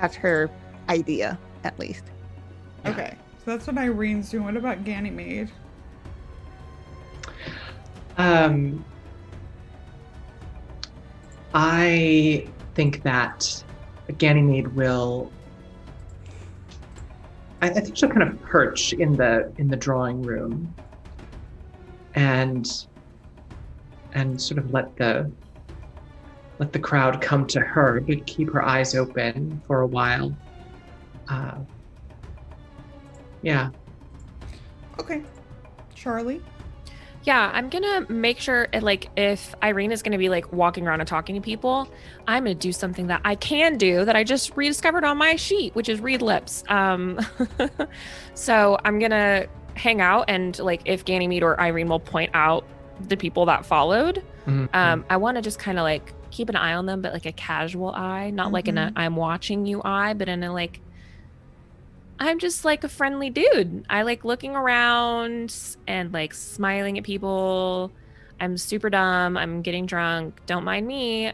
That's her idea, at least.
Okay. So that's what Irene's doing. What about Ganymede?
I think that Ganymede will. I think she'll kind of perch in the drawing room, and sort of let the crowd come to her, but keep her eyes open for a while. Yeah.
Okay. Charlie?
Yeah, I'm gonna make sure, like, if Irene is gonna be like walking around and talking to people, I'm gonna do something that I can do that I just rediscovered on my sheet, which is read lips. So I'm gonna hang out and like if Ganymede or Irene will point out the people that followed, I want to just kind of like keep an eye on them, but like a casual eye, not like in a I'm watching you eye, but in a like I'm just like a friendly dude. I like looking around and like smiling at people. I'm super dumb. I'm getting drunk. Don't mind me.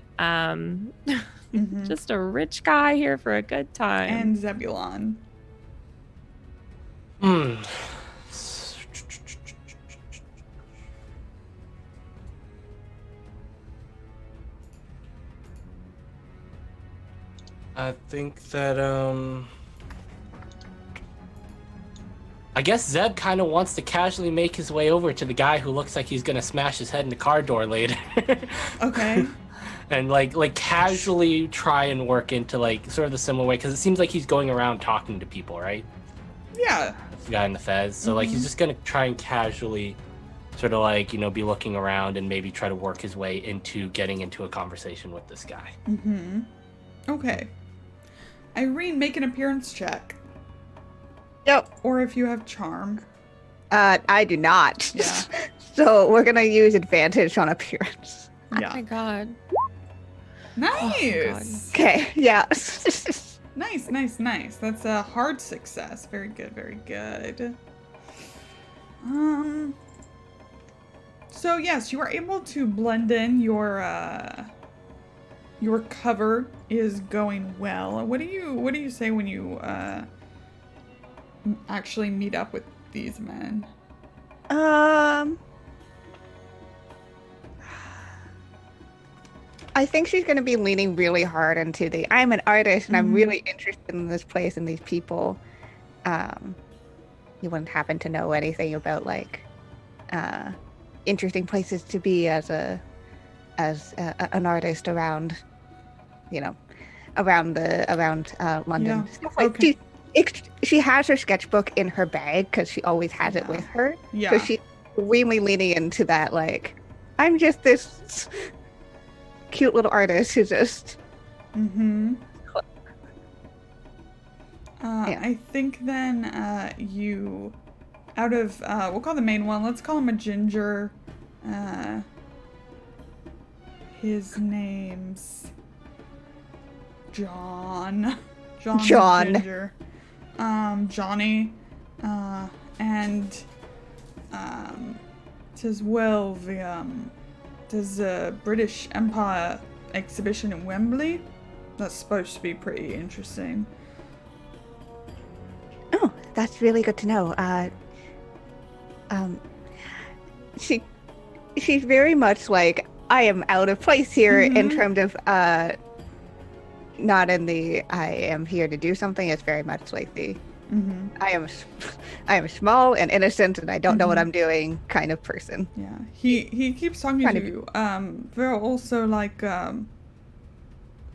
Just a rich guy here for a good time.
And Zebulon.
I think that I guess Zeb kind of wants to casually make his way over to the guy who looks like he's gonna smash his head in the car door later.
Okay.
And like casually try and work into like sort of the similar way, because it seems like he's going around talking to people, right?
Yeah.
That's the guy in the fez. So like he's just gonna try and casually sort of like, you know, be looking around and maybe try to work his way into getting into a conversation with this guy.
Okay. Irene, make an appearance check.
Yep.
Or if you have charm.
I do not.
Yeah.
So we're gonna use advantage on appearance.
Oh
Yeah.
my god.
Nice.
Okay. Yeah.
Nice. That's a hard success. Very good. So yes, you are able to blend in. Your cover is going well. What do you say when you actually meet up with these men?
I think she's going to be leaning really hard into I'm an artist and I'm really interested in this place and these people. you wouldn't happen to know anything about like interesting places to be as an artist around, around London.
Yeah.
Stuff like
Okay.
she has her sketchbook in her bag because she always has it with her.
Yeah.
So she's really leaning into that, like, I'm just this cute little artist who just.
Mm-hmm.
Yeah.
I think then you, out of, we'll call the main one, let's call him a ginger. His name's John.
John.
The Ginger. Johnny. And says, well, there's a British Empire exhibition in Wembley. That's supposed to be pretty interesting.
Oh, that's really good to know. She's very much like, I am out of place here in terms of not in the I am here to do something. It's very much like the I am small and innocent and I don't know what I'm doing kind of person.
Yeah, he keeps talking to you. There are also like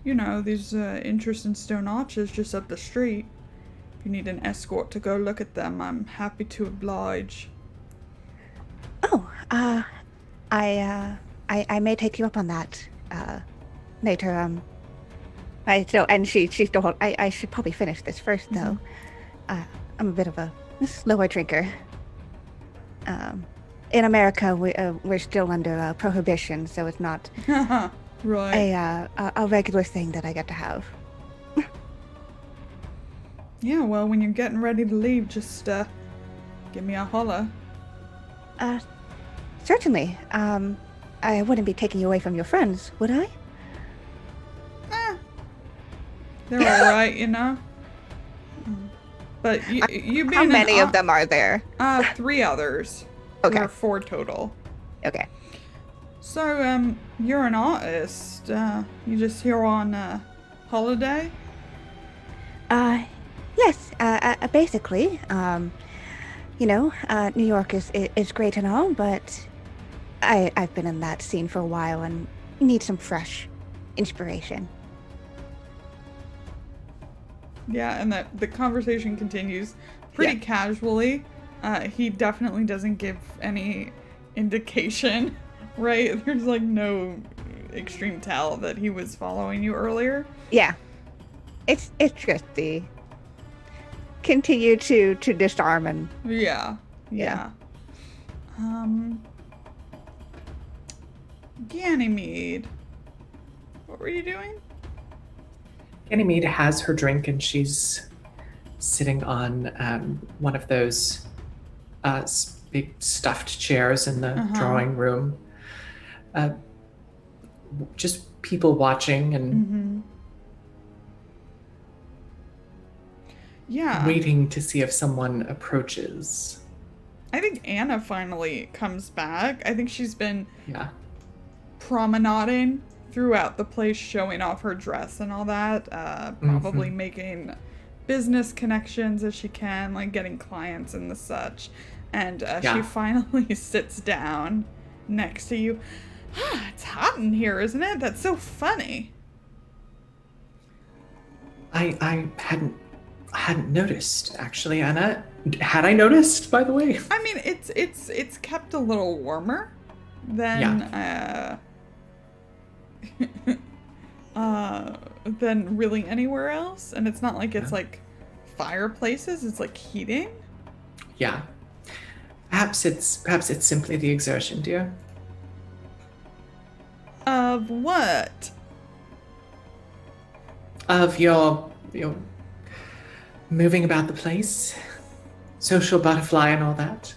these interesting stone arches just up the street. If you need an escort to go look at them, I'm happy to oblige.
Oh, I may take you up on that later. I should probably finish this first though. I'm a bit of a slower drinker. In America, we're still under prohibition, so it's not
right.
a regular thing that I get to have.
Yeah, well, when you're getting ready to leave, just give me a holler.
Certainly. I wouldn't be taking you away from your friends, would I?
They're all right, you know. But you being
how many of them are there?
3 others.
Okay.
There are 4 total.
Okay.
So, you're an artist. You just here on holiday?
Yes. Basically, New York is great and all, but I've been in that scene for a while and need some fresh inspiration.
Yeah, and the conversation continues pretty casually. He definitely doesn't give any indication, right? There's like no extreme tell that he was following you earlier.
Yeah. It's just the continue to disarm and
Yeah. Ganymede, what were you doing?
Ganymede has her drink and she's sitting on one of those big stuffed chairs in the drawing room. Just people watching and waiting to see if someone approaches.
I think Anna finally comes back. I think she's been promenading throughout the place, showing off her dress and all that, probably making business connections as she can, like getting clients and the such. And she finally sits down next to you. It's hot in here, isn't it? That's so funny.
I hadn't noticed, actually, Anna. Had I noticed, by the way?
I mean, it's kept a little warmer than than really anywhere else, and it's not like it's like fireplaces, it's like heating.
Yeah. Perhaps it's simply the exertion, dear.
Of what?
Of your moving about the place, social butterfly and all that.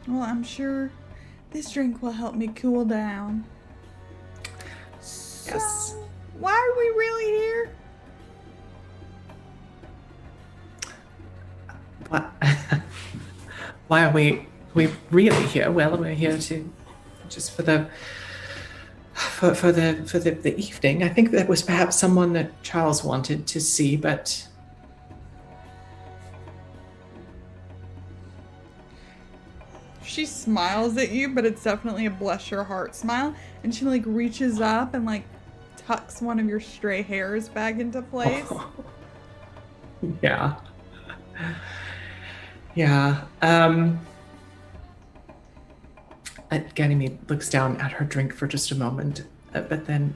Well, I'm sure this drink will help me cool down.
Yes.
So, why are we really here?
What? Why are we really here? Well, we're here to just for the evening. I think that was perhaps someone that Charles wanted to see, but
She smiles at you, but it's definitely a bless your heart smile. And she like reaches up and like tucks one of your stray hairs back into place.
Yeah. Yeah. Ganymede looks down at her drink for just a moment, but then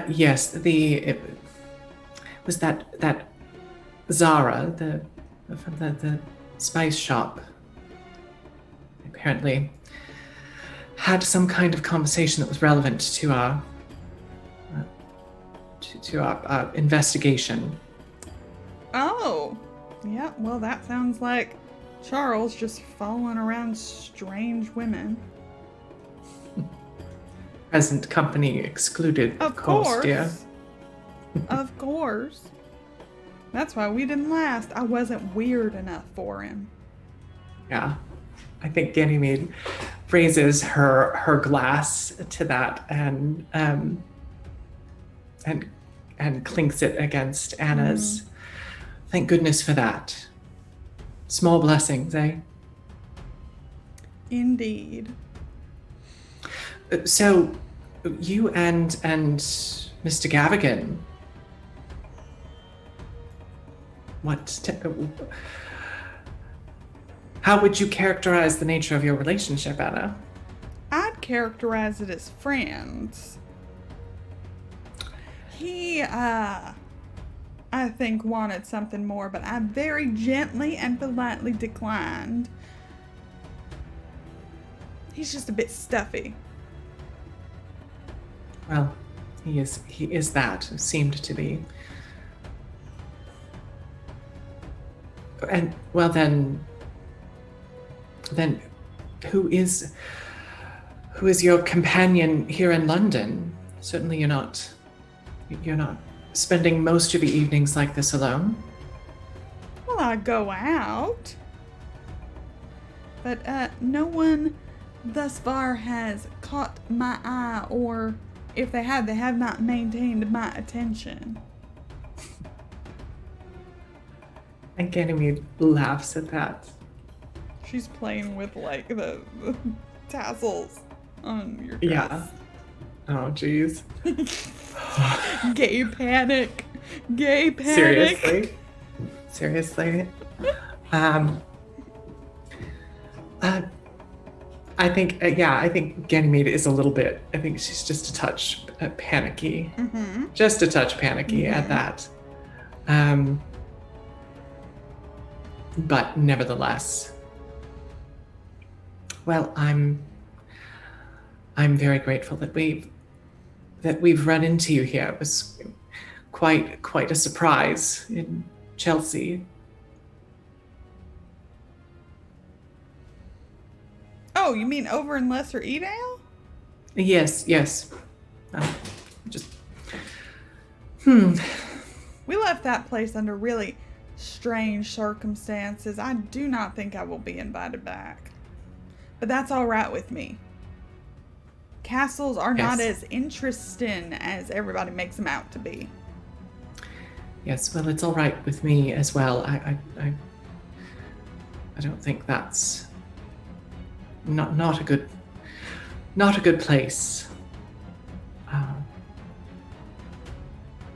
yes, it was that Zara, from the spice shop, apparently had some kind of conversation that was relevant to our investigation.
Oh, yeah. Well, that sounds like Charles just following around strange women.
Present company excluded, of course, dear.
Of course. That's why we didn't last. I wasn't weird enough for him.
Yeah. I think Ganymede raises her glass to that and clinks it against Anna's. Thank goodness for that. Small blessings, eh?
Indeed.
So, you and Mr. Gavigan, how would you characterize the nature of your relationship, Anna?
I'd characterize it as friends. He, I think wanted something more, but I very gently and politely declined. He's just a bit stuffy.
Well, he is that, seemed to be. And, well then who is your companion here in London? Certainly you're not spending most of the evenings like this alone.
Well, I go out. But, no one thus far has caught my eye, or if they have not maintained my attention.
And Ganymede laughs at that.
She's playing with, like, the tassels on your dress.
Yeah. Oh, jeez.
Gay panic. Gay panic.
Seriously? I think Ganymede is a little bit, I think she's just a touch panicky.
Mm-hmm.
Just a touch panicky at that. But nevertheless, well, I'm very grateful that we've run into you here. It was quite a surprise in Chelsea.
Oh, you mean over in Lesser Edale?
Yes.
We left that place under really strange circumstances. I do not think I will be invited back. But that's all right with me. Castles are not as interesting as everybody makes them out to be.
Yes, well, it's all right with me as well. I don't think that's not a good place.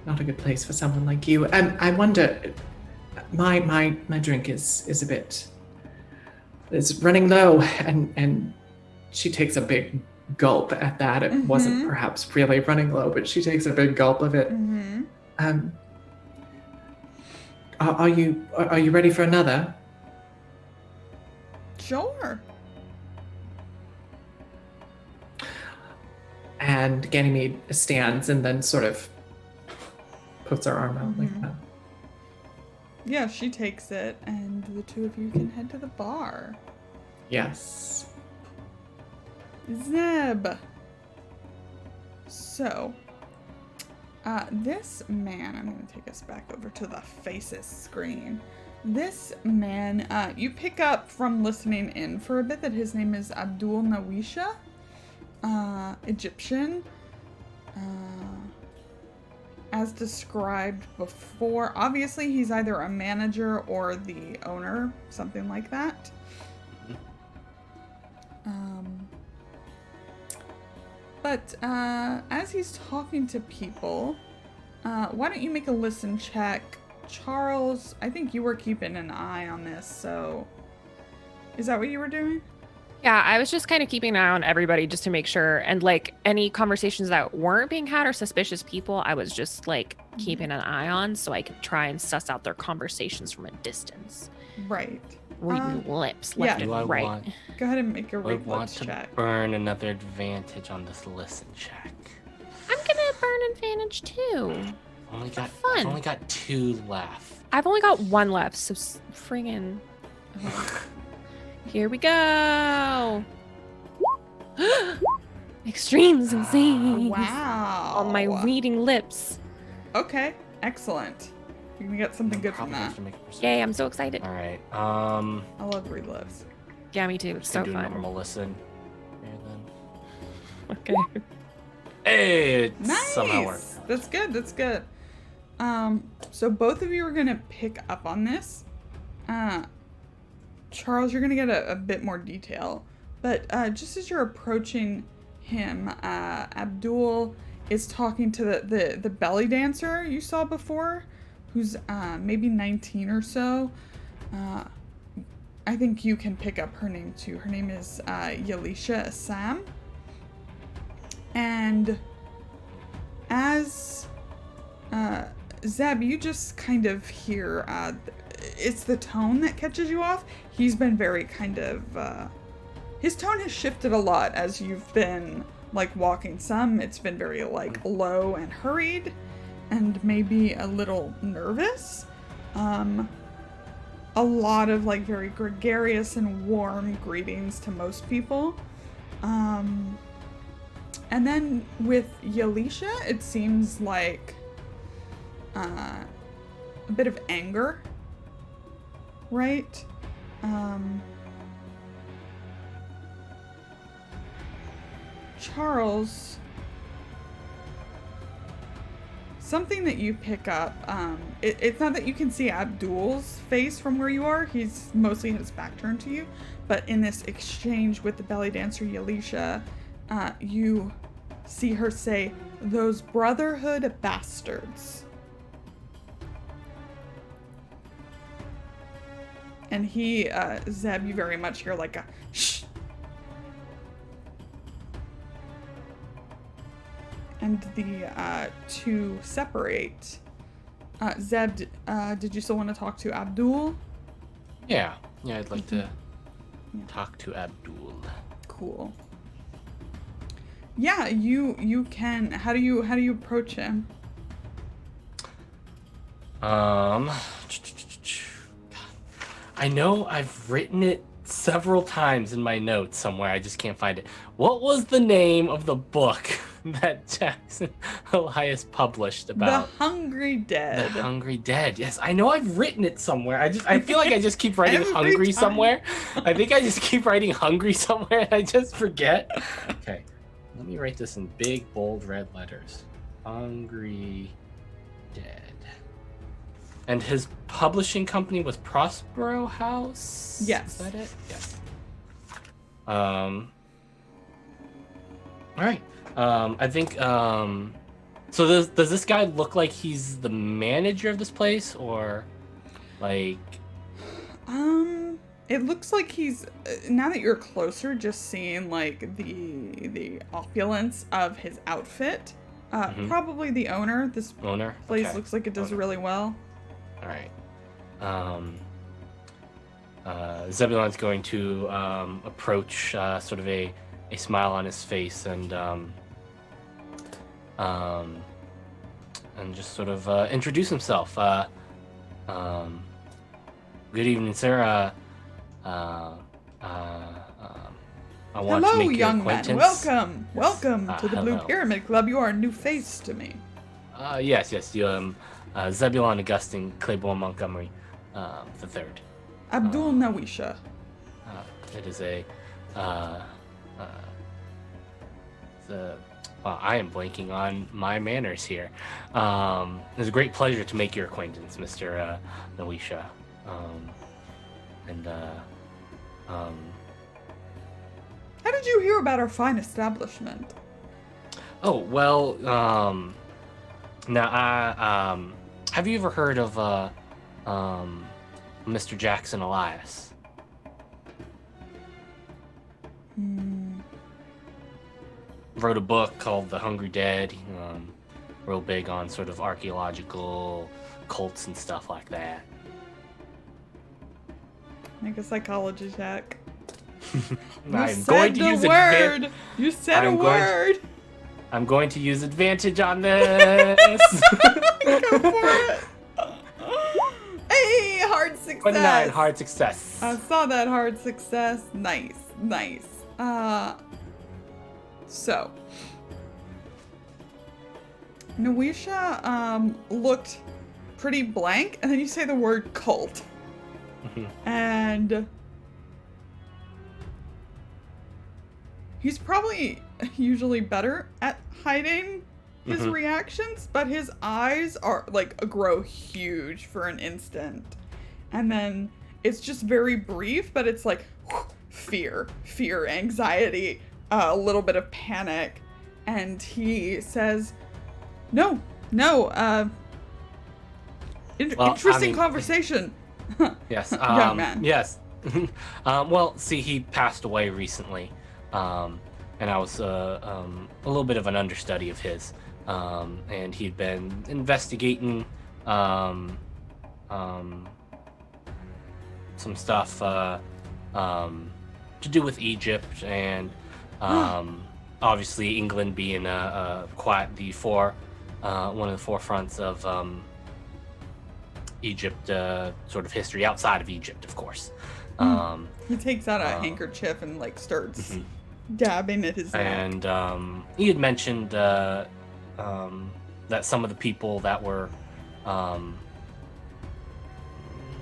Not a good place for someone like you. And I wonder, my drink is a bit, it's running low, and she takes a big gulp at that. It wasn't perhaps really running low, but she takes a big gulp of it. Are you ready for another?
Sure.
And Ganymede stands and then sort of puts her arm out like that.
Yeah, she takes it, and the two of you can head to the bar.
Yes.
Zeb. So, this man, I'm going to take us back over to the faces screen. This man, you pick up from listening in for a bit that his name is Abdul Nawisha, Egyptian. as described before. Obviously, he's either a manager or the owner, something like that. But as he's talking to people, why don't you make a listen check? Charles, I think you were keeping an eye on this, so is that what you were doing?
Yeah, I was just kind of keeping an eye on everybody just to make sure. And like any conversations that weren't being had or suspicious people, I was just like keeping an eye on so I could try and suss out their conversations from a distance.
Right.
Reading lips, left
yeah.
and right.
Go ahead and make a
I
read
want
lips
to
check.
burn another advantage on this listen check.
I'm gonna burn advantage too.
I've only got 2 left.
I've only got 1 left, so friggin'. Here we go. Extremes insane.
Wow.
On my reading lips.
Okay, excellent. You're gonna get something good from that.
Yay, I'm so excited.
All right.
I love read lips.
Yeah, me too. It's so
do a
fun.
normal listen. Here, then.
Okay.
Hey, it
Nice.
somehow worked.
That's good. That's good. So both of you are gonna pick up on this. Charles, you're gonna get a bit more detail, but just as you're approaching him, Abdul is talking to the belly dancer you saw before, who's maybe 19 or so. I think you can pick up her name too. Her name is Yalisha Assam. And as Zeb, you just kind of hear it's the tone that catches you off. He's been very kind of his tone has shifted a lot as you've been like walking some. It's been very like low and hurried and maybe a little nervous. A lot of like very gregarious and warm greetings to most people. And then with Yalisha, it seems like a bit of anger, right? Charles, something that you pick up, it's not that you can see Abdul's face from where you are, he's mostly his back turned to you, but in this exchange with the belly dancer Yalisha, you see her say, "Those Brotherhood bastards." And he, Zeb, you very much hear like a shh. And the two separate. Zeb, did you still want to talk to Abdul?
Yeah, I'd like to talk to Abdul.
Cool. Yeah, you can. How do you approach him?
I know I've written it several times in my notes somewhere. I just can't find it. What was the name of the book that Jackson Elias published about?
The Hungry Dead.
The Hungry Dead. Yes, I know I've written it somewhere. I feel like I just keep writing hungry
time.
somewhere. I think I just keep writing hungry somewhere and I just forget. Okay, let me write this in big, bold, red letters. Hungry Dead. And his publishing company was Prospero House?
Yes.
Is that it? Yes. All right. I think, so does this guy look like he's the manager of this place, or like?
It looks like he's, now that you're closer, just seeing like the opulence of his outfit, probably the owner. This place
Okay.
looks like it does really well.
All right. Zebulon's going to approach sort of a smile on his face and just sort of introduce himself. Good evening, sir. I want to
Hello,
make your
young man.
acquaintance.
Welcome to the Blue
hello.
Pyramid Club. You are a new face to me.
Yes. You, Zebulon Augustine Claiborne Montgomery, the third.
Abdul Nawisha.
It is a I am blanking on my manners here. It's a great pleasure to make your acquaintance, Mr. Noisha.
How did you hear about our fine establishment?
Oh, well, now have you ever heard of Mr. Jackson Elias? Wrote a book called The Hungry Dead. Real big on sort of archaeological cults and stuff like that.
Make a psychology check.
I'm going to use
word. You said a word.
I'm going to use advantage on this.
Go for it. Hey, hard success.
29 hard success.
I saw that hard success. Nice. So, Noisha looked pretty blank, and then you say the word cult. And he's probably usually better at hiding his reactions, but his eyes are grow huge for an instant. And then it's just very brief, but it's like fear, anxiety, a little bit of panic. And he says, no, interesting conversation.
Yes,
young man.
Yes. Well, see, he passed away recently, and I was a little bit of an understudy of his, and he'd been investigating some stuff to do with Egypt, and obviously England being quite one of the forefronts of Egypt, sort of history outside of Egypt, of course.
He takes out a handkerchief and starts dabbing at his neck.
And he had mentioned that some of the people that were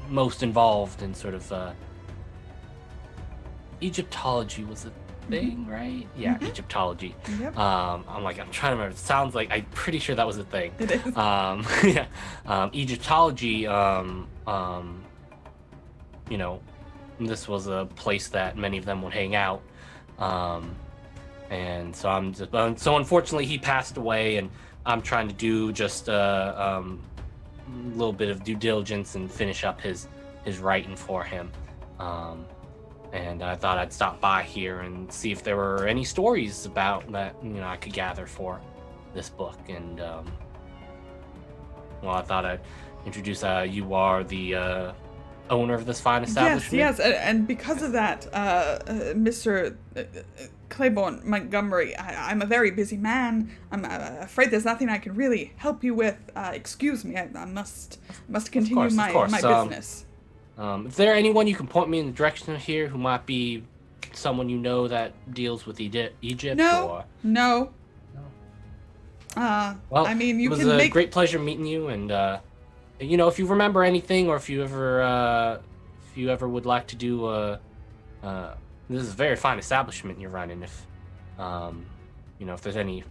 most involved in sort of Egyptology was a thing, right? Yeah, Egyptology.
Yep.
I'm trying to remember. It sounds like I'm pretty sure that was a thing.
It is.
Yeah. Egyptology, this was a place that many of them would hang out. And so so unfortunately he passed away, and I'm trying to do just a little bit of due diligence and finish up his writing for him. And I thought I'd stop by here and see if there were any stories about that, I could gather for this book. And I thought I'd introduce you are the owner of this fine establishment.
Yes, and because of that, Mr. Claiborne Montgomery, I'm a very busy man. I'm afraid there's nothing I can really help you with. Excuse me, I must continue my business.
Is there anyone you can point me in the direction of here who might be someone that deals with Egypt?
No.
Well,
I mean,
it was a great pleasure meeting you, and if you remember anything, or if you ever would like to do this is a very fine establishment you're running. If if there's any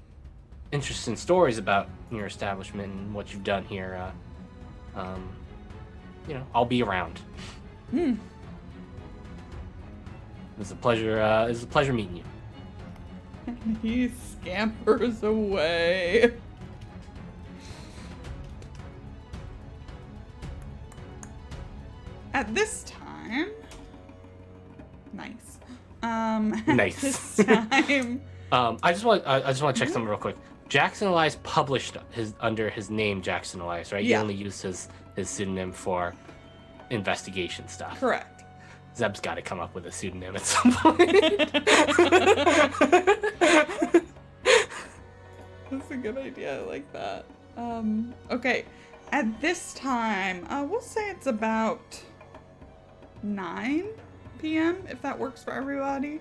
interesting stories about your establishment and what you've done here, I'll be around. It was a pleasure meeting you.
And he scampers away. At this time, nice.
Nice.
At this time,
I just want to check something real quick. Jackson Elias published under his name Jackson Elias, right?
Yeah.
He only used his pseudonym for investigation stuff.
correct.
Zeb's got to come up with a pseudonym at some point.
That's a good idea. I like that. Okay. At this time, we'll say it's about 9 p.m. if that works for everybody.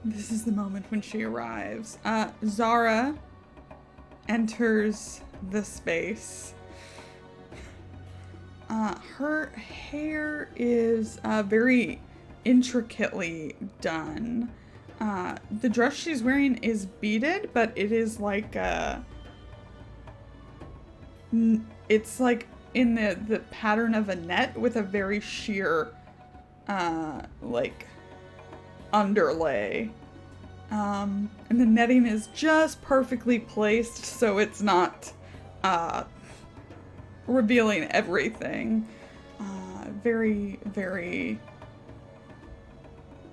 This is the moment when she arrives. Zara enters the space. Her hair is very intricately done. The dress she's wearing is beaded, but it is like it's like in the pattern of a net with a very sheer like underlay. And the netting is just perfectly placed so it's not revealing everything. Very, very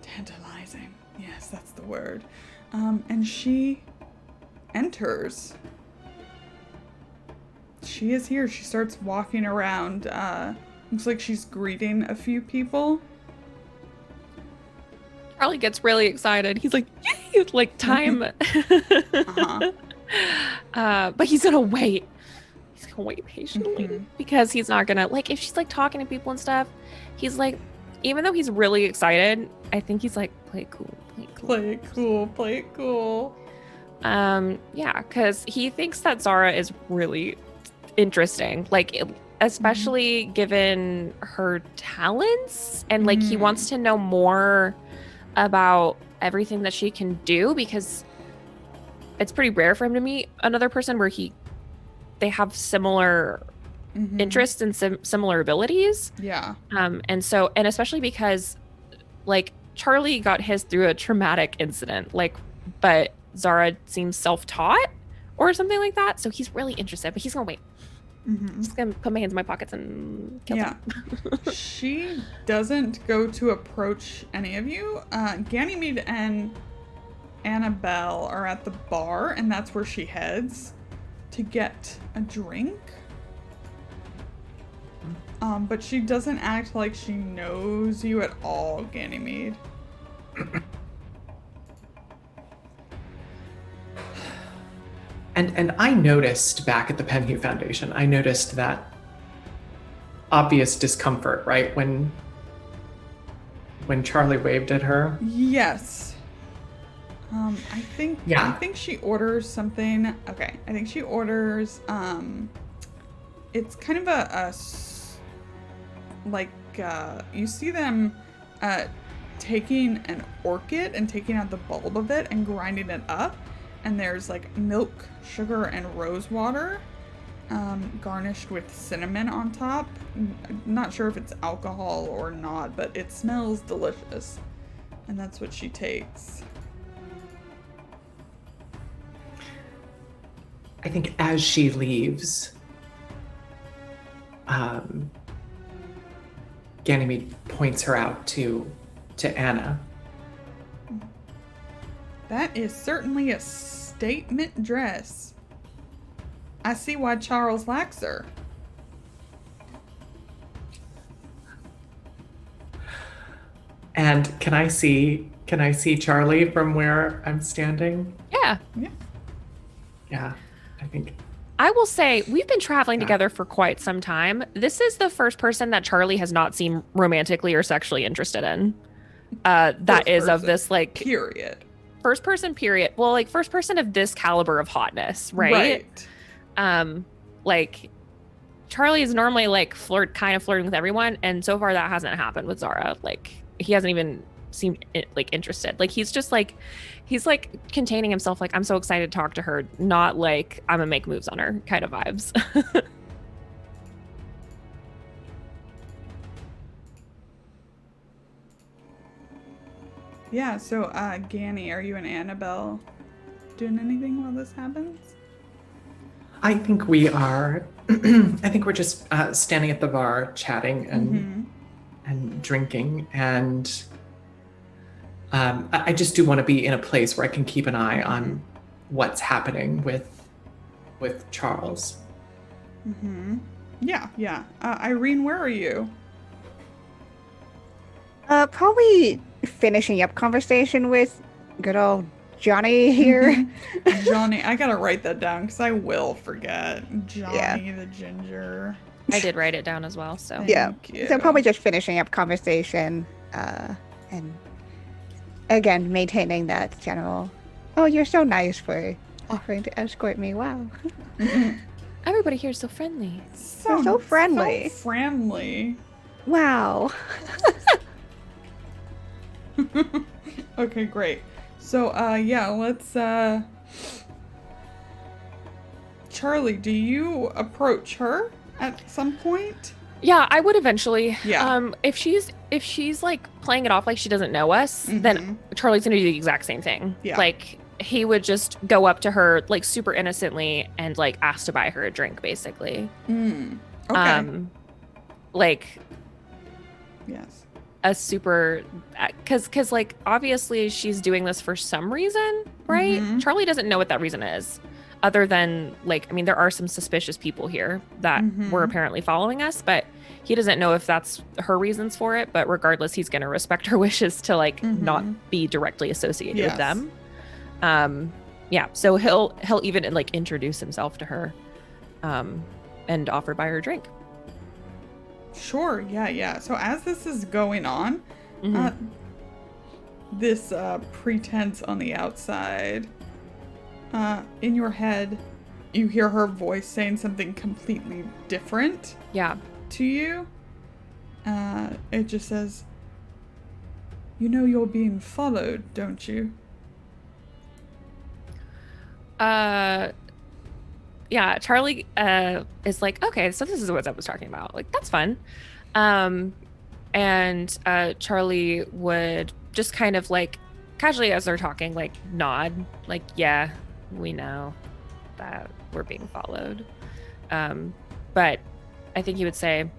tantalizing. Yes, that's the word. And she enters. She is here. She starts walking around. Looks like she's greeting a few people.
Charlie gets really excited. He's like, yay! Like time. But he's gonna wait. He's gonna wait patiently because he's not gonna, like, if she's like talking to people and stuff, he's like, even though he's really excited, I think he's like, play it cool, play it cool.
Play it cool, play it cool.
Yeah, because he thinks that Zara is really interesting, like, especially given her talents, and like he wants to know more about everything that she can do, because it's pretty rare for him to meet another person where they have similar interests and similar abilities.
Yeah.
And especially because like Charlie got his through a traumatic incident, like, but Zara seems self-taught or something like that. So he's really interested, but he's gonna wait. I'm just gonna put my hands in my pockets and kill them.
She doesn't go to approach any of you. Ganymede and Annabelle are at the bar, and that's where she heads to get a drink. But she doesn't act like she knows you at all, Ganymede.
And I noticed back at the Penhue Foundation, I noticed that obvious discomfort, right? When Charlie waved at her.
Yes. I think she orders something. Okay, I think she orders it's kind of you see them taking an orchid and taking out the bulb of it and grinding it up. And there's like milk, sugar, and rose water, garnished with cinnamon on top. Not sure if it's alcohol or not, but it smells delicious. And that's what she takes.
I think as she leaves, Ganymede points her out to Anna.
That is certainly a statement dress. I see why Charles likes her.
And can I see Charlie from where I'm standing?
Yeah.
Yeah, I think.
I will say we've been traveling together for quite some time. This is the first person that Charlie has not seemed romantically or sexually interested in. That is of this like
period.
First person period. Well, like first person of this caliber of hotness, right? Like Charlie is normally like kind of flirting with everyone, and so far that hasn't happened with Zara. Like he hasn't even seemed like interested. Like he's just like containing himself. Like I'm so excited to talk to her, not like I'm gonna make moves on her kind of vibes.
Yeah, so Ganny, are you and Annabelle doing anything while this happens?
I think we are. I think we're just standing at the bar chatting and drinking, and I just do want to be in a place where I can keep an eye on what's happening with Charles.
Yeah. Irene, where are you?
Probably finishing up conversation with good old Johnny here.
Johnny, I gotta write that down because I will forget. Johnny the ginger.
I did write it down as well, so.
Thank you.
So probably just finishing up conversation and again maintaining that general, oh, you're so nice for offering to escort me. Wow.
Everybody here is so friendly.
So friendly.
So friendly.
Wow.
Okay, great. So, yeah, let's, Charlie, do you approach her at some point?
Yeah, I would eventually.
Yeah.
If she's like playing it off like she doesn't know us, then Charlie's gonna do the exact same thing.
Yeah.
Like he would just go up to her like super innocently and like ask to buy her a drink, basically.
Okay.
Like
Yes.
a super, because like obviously she's doing this for some reason, right? Charlie doesn't know what that reason is, other than like, I mean, there are some suspicious people here that were apparently following us, but he doesn't know if that's her reasons for it. But regardless, he's going to respect her wishes to like not be directly associated with them. Yeah, so he'll even like introduce himself to her, and offer to buy her a drink.
Sure, yeah. So as this is going on, this pretense on the outside, in your head, you hear her voice saying something completely different to you. It just says, "You know you're being followed, don't you?"
Yeah, Charlie is like, okay, so this is what I was talking about. Like, that's fun. And Charlie would just kind of like casually as they're talking, like nod, like, yeah, we know that we're being followed. But I think he would say,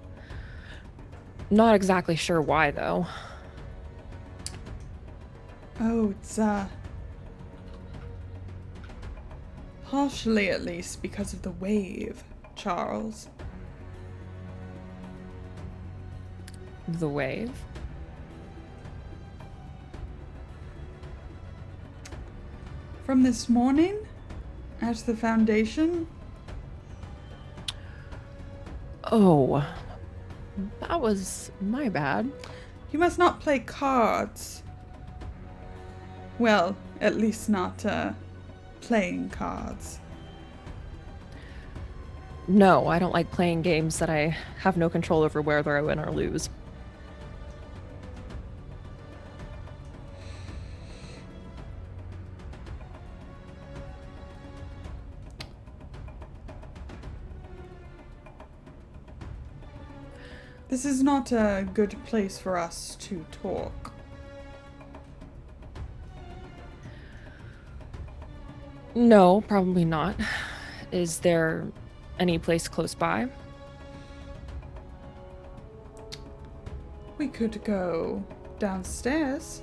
not exactly sure why though.
Oh, it's partially, at least, because of the wave, Charles.
The wave?
From this morning, at the Foundation?
Oh, that was my bad.
You must not play cards. Well, at least not, playing cards.
No, I don't like playing games that I have no control over whether I win or lose.
This is not a good place for us to talk.
No, probably not. Is there any place close by?
We could go downstairs.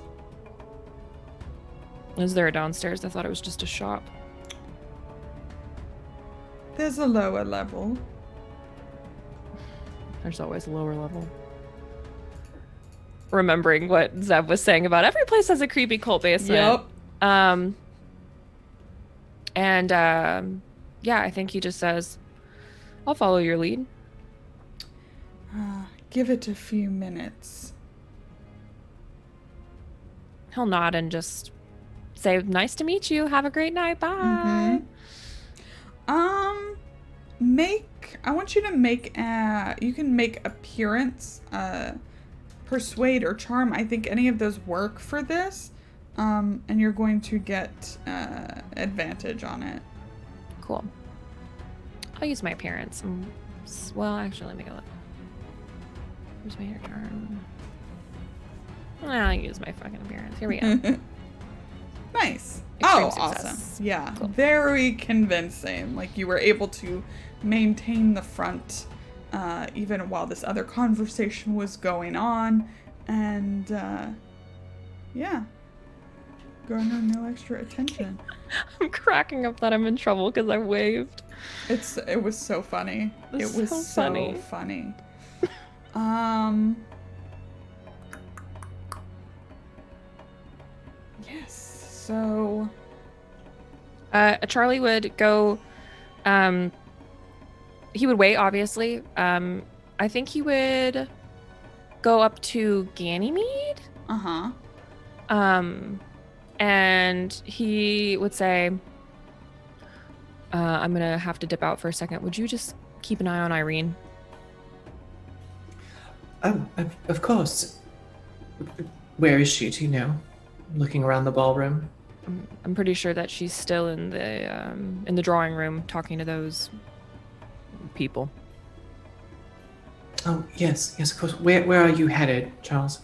Is there a downstairs? I thought it was just a shop.
There's a lower level.
There's always a lower level. Remembering what Zeb was saying about every place has a creepy cult basement.
Yep.
Yeah, I think he just says, I'll follow your lead.
Give it a few minutes.
He'll nod and just say, nice to meet you. Have a great night. Bye.
I want you to make you can make appearance, persuade or charm. I think any of those work for this. And you're going to get advantage on it.
Cool. I'll use my appearance. Well, actually, let me go look. Use my hair charm. I'll use my fucking appearance. Here we go.
Nice.
Extreme
Oh,
success.
awesome. Yeah.
Cool.
Very convincing. Like you were able to maintain the front even while this other conversation was going on. And yeah. Garner no extra attention.
I'm cracking up that I'm in trouble because I waved.
It was so funny.
It's
It was
so
so
funny.
funny. Yes. So
Charlie would go, he would wait, obviously. I think he would go up to Ganymede. And he would say, I'm gonna have to dip out for a second. Would you just keep an eye on Irene?
Oh, of course. Where is she? Do you know? Looking around the ballroom.
I'm pretty sure that she's still in the drawing room talking to those people.
Oh, yes, of course. Where are you headed, Charles?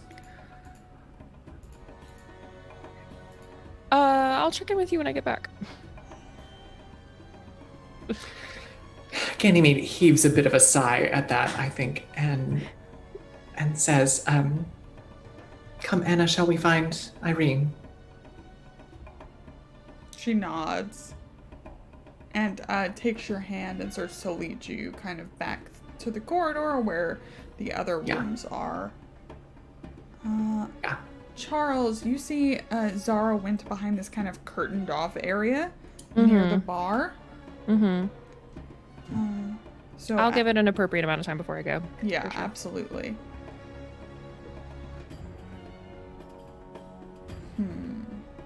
I'll check in with you when I get back.
Ganymede heaves a bit of a sigh at that, I think, and says, "Come, Anna, shall we find Irene?"
She nods and takes your hand and starts to lead you kind of back to the corridor where the other rooms are.
Yeah.
Charles, you see Zara went behind this kind of curtained off area near the bar.
Mm-hmm.
So
I'll give it an appropriate amount of time before I go.
Yeah,
sure.
Absolutely.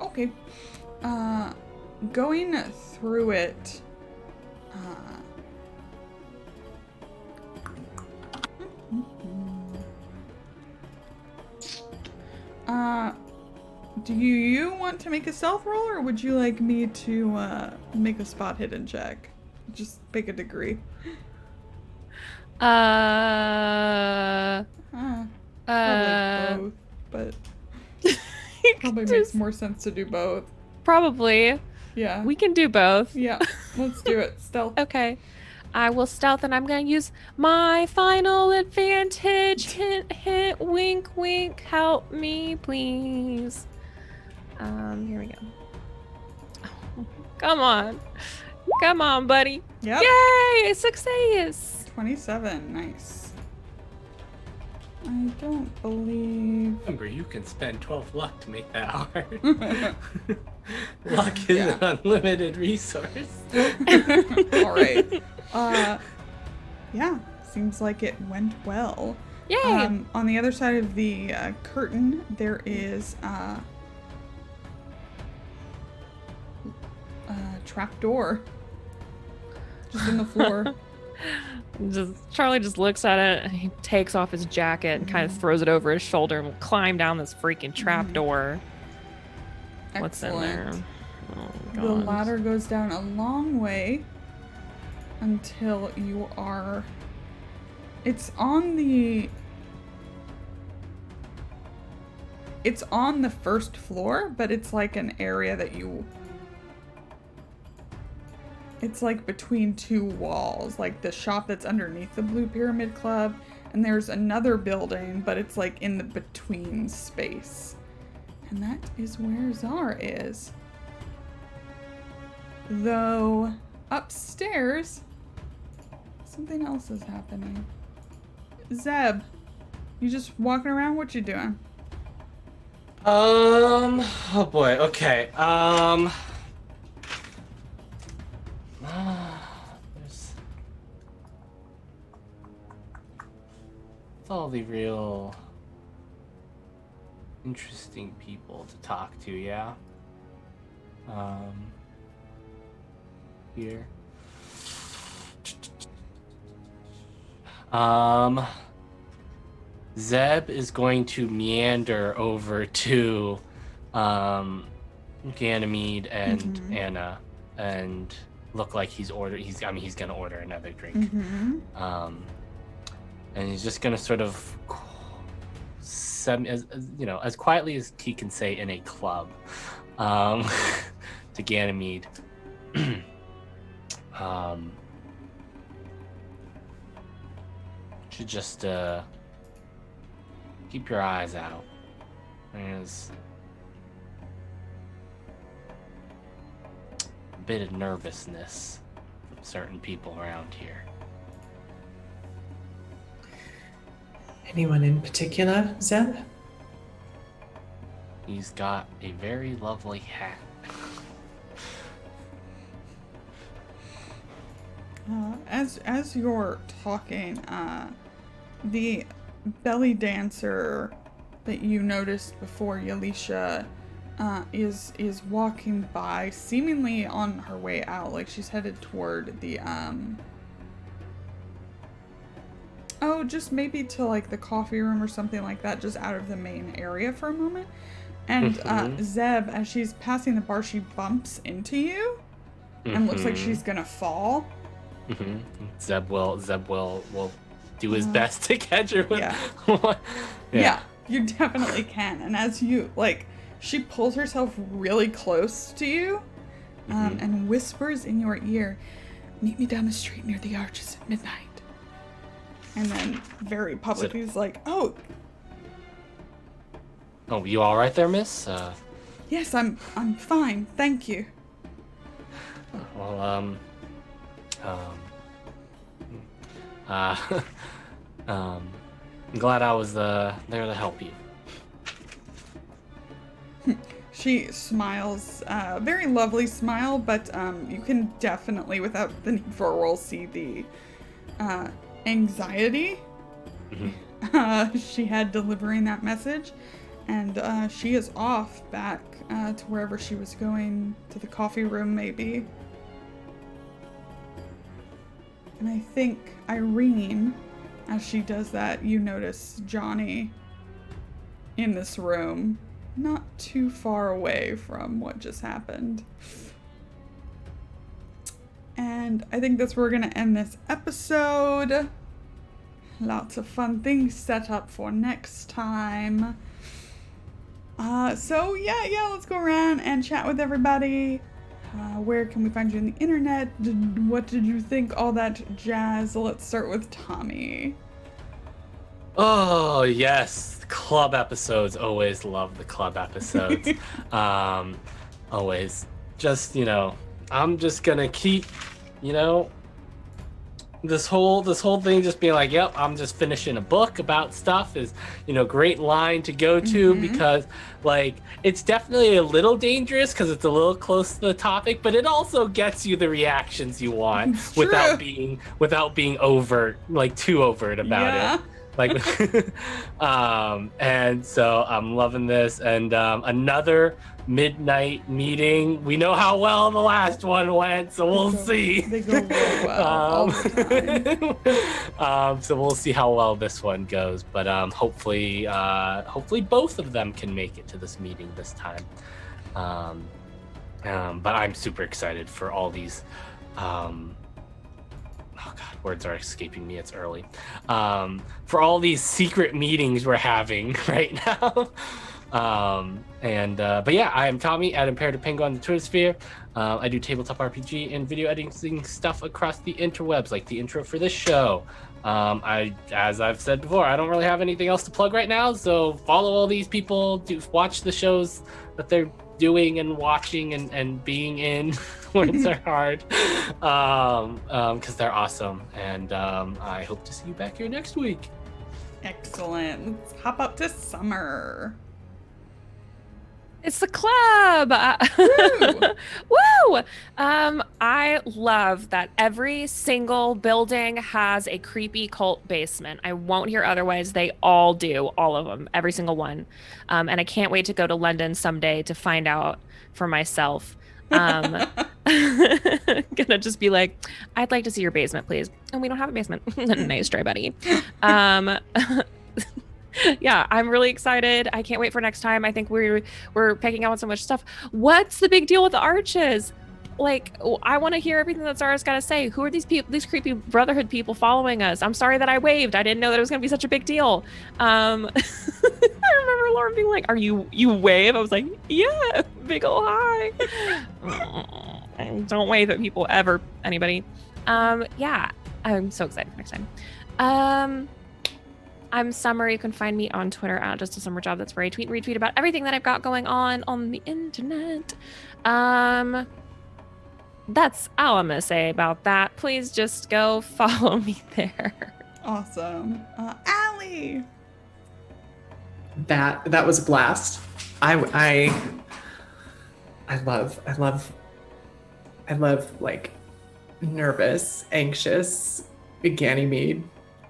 Okay. Going through it. Do you want to make a stealth roll, or would you like me to make a spot hidden check? Just pick a degree. Probably both, but probably makes more sense to do both.
Probably.
Yeah.
We can do both.
Yeah, let's do it. Stealth.
Okay. I will stealth, and I'm going to use my final advantage. Hint, hint, wink, wink. Help me, please. Here we go. Come on. Come on, buddy.
Yep.
Yay! Success!
27. Nice. I don't believe...
Remember, you can spend 12 luck to make that hard. Luck is an unlimited resource.
All right. Yeah, seems like it went well.
Yay!
On the other side of the curtain, there is a trap door just in the floor.
Charlie just looks at it, and he takes off his jacket and kind of throws it over his shoulder and will climb down this freaking trap door. What's in there? Oh, God.
The ladder goes down a long way until you are... It's on the first floor, but it's like an area that you... It's like between two walls, like the shop that's underneath the Blue Pyramid Club, and there's another building, but it's like in the between space. And that is where Zara is. Though upstairs, something else is happening. Zeb, you just walking around? What you doing?
Oh boy. Okay. It's all the real interesting people to talk to, yeah. Here. Zeb is going to meander over to Ganymede and Anna and look like he's gonna order another drink. And he's just gonna sort of as quietly as he can say in a club to Ganymede. Should just keep your eyes out. There's a bit of nervousness from certain people around here.
Anyone in particular, Zeb?
He's got a very lovely hat.
As you're talking, the belly dancer that you noticed before, Yalisha, is walking by, seemingly on her way out, like she's headed toward the oh, just maybe to like the coffee room or something like that, just out of the main area for a moment. And Zeb, as she's passing the bar, she bumps into you and looks like she's gonna fall.
Zeb will do his best to catch her.
Yeah, you definitely can. And as you she pulls herself really close to you, and whispers in your ear, "Meet me down the street near the arches at midnight." And then very publicly is like, "Oh,
you all right there, miss?"
Yes, I'm fine, thank you.
Well, I'm glad I was there to help you.
She smiles, very lovely smile, but you can definitely, without the need for a roll, see the anxiety she had delivering that message. And she is off back to wherever she was going, to the coffee room maybe. And I think Irene, as she does that, you notice Johnny in this room, not too far away from what just happened. And I think that's where we're going to end this episode. Lots of fun things set up for next time. So yeah, let's go around and chat with everybody. Where can we find you on the internet? What did you think? All that jazz. Let's start with Tommy.
Oh, yes. Club episodes. Always love the club episodes. Always. Just, I'm just gonna keep, this whole thing just being like, yep, I'm just finishing a book about stuff is, great line to go to because it's definitely a little dangerous because it's a little close to the topic, but it also gets you the reactions you want without being overt, too overt about it. And so I'm loving this. And another midnight meeting. We know how well the last one went, so we'll see.
They go real well all the time.
So we'll see how well this one goes. But hopefully both of them can make it to this meeting this time. But I'm super excited for all these. Oh God, words are escaping me. It's early. For all these secret meetings we're having right now. But yeah, I am Tommy at Imperative Penguin on the Twitter sphere. I do tabletop RPG and video editing stuff across the interwebs, like the intro for this show. As I've said before, I don't really have anything else to plug right now, so follow all these people, watch the shows that they're doing and watching and being in. Words are hard, because they're awesome, and I hope to see you back here next week.
Excellent. Let's hop up to Summer.
It's the club. Woo! I love that every single building has a creepy cult basement. I won't hear otherwise. They all do, all of them, every single one. And I can't wait to go to London someday to find out for myself. Gonna just be like, I'd like to see your basement, please. And we don't have a basement. Nice try, buddy. Yeah, I'm really excited. I can't wait for next time. I think we're picking out on so much stuff. What's the big deal with the arches? I want to hear everything that Zara's got to say. Who are these people, these creepy Brotherhood people following us? I'm sorry that I waved. I didn't know that it was going to be such a big deal. I remember Lauren being like, "Are you wave?" I was like, "Yeah, big ol' hi." Don't wave at people ever, anybody. Yeah, I'm so excited for next time. I'm Summer. You can find me on Twitter at Just a Summer Job. That's where I tweet and retweet about everything that I've got going on the internet. That's all I'm gonna say about that. Please just go follow me there.
Awesome. Allie.
That was a blast. I love nervous, anxious Ganymede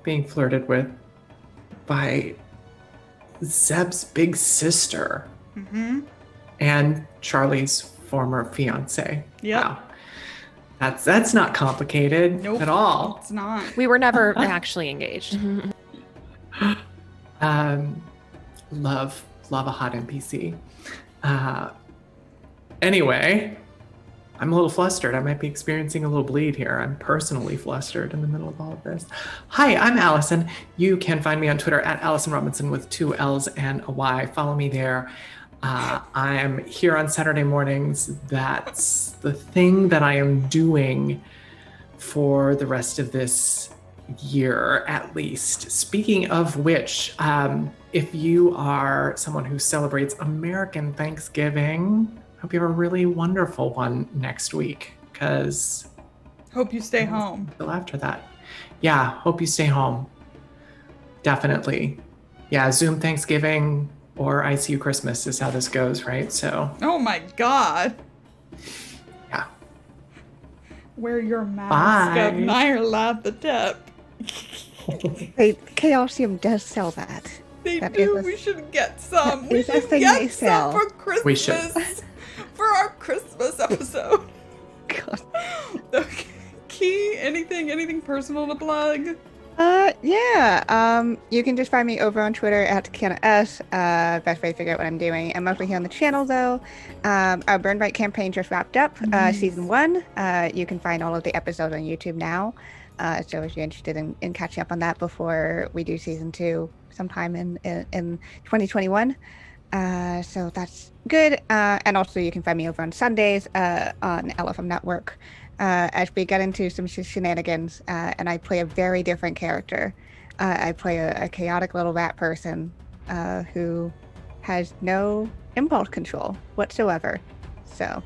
being flirted with by Zeb's big sister and Charlie's former fiance.
Yep.
Wow. That's not complicated
Nope.
at all.
It's not.
We were never actually engaged.
Love a hot NPC. Anyway, I'm a little flustered. I might be experiencing a little bleed here. I'm personally flustered in the middle of all of this. Hi, I'm Allison. You can find me on Twitter at Allison Robinson with 2 L's and a Y. Follow me there. I'm here on Saturday mornings. That's the thing that I am doing for the rest of this year, at least. Speaking of which, if you are someone who celebrates American Thanksgiving, I hope you have a really wonderful one next week, because
Hope you stay home.
until after that. Yeah, hope you stay home. Definitely. Yeah, Zoom Thanksgiving or ICU Christmas is how this goes, right? So,
Oh my god.
yeah.
Wear your mask
Bye.
of Nyarlathotep.
Chaosium does sell that.
They
That
do.
is a-
We should get some.
that
We
is a
should
thing
get
they
some
sell.
for Christmas.
We should.
For our Christmas episode.
God.
Okay. Key, anything personal to plug?
You can just find me over on Twitter at Kienna S. Best way to figure out what I'm doing. I'm mostly here on the channel though. Our Burn Right campaign just wrapped up, season 1. You can find all of the episodes on YouTube now. So if you're interested in catching up on that before we do season 2 sometime in 2021. So that's good. And also you can find me over on Sundays on LFM Network. As we get into some shenanigans, and I play a very different character. I play a chaotic little rat person who has no impulse control whatsoever. So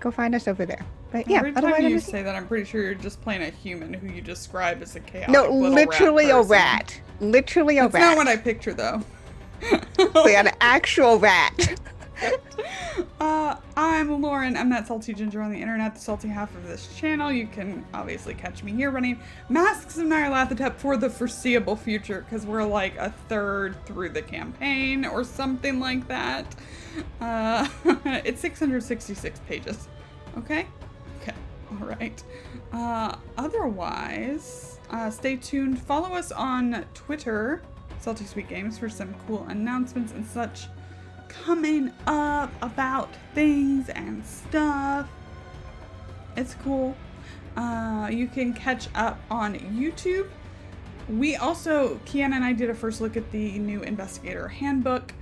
go find us over there. But yeah,
Every
otherwise
time
I'm
you
just-
say that, I'm pretty sure you're just playing a human who you describe as a chaotic
no,
little
literally a
person.
rat. Literally a
That's
rat.
not what I picture, though.
An actual rat.
I'm Lauren. I'm that salty ginger on the internet, the salty half of this channel. You can obviously catch me here running Masks of Nyarlathotep for the foreseeable future, because we're like a third through the campaign or something like that. It's 666 pages. Okay? Okay. All right. Otherwise, stay tuned. Follow us on Twitter, Salty Sweet Games, for some cool announcements and such coming up about things and stuff. It's cool. You can catch up on YouTube. We also, Kienna and I did a first look at the new Investigator Handbook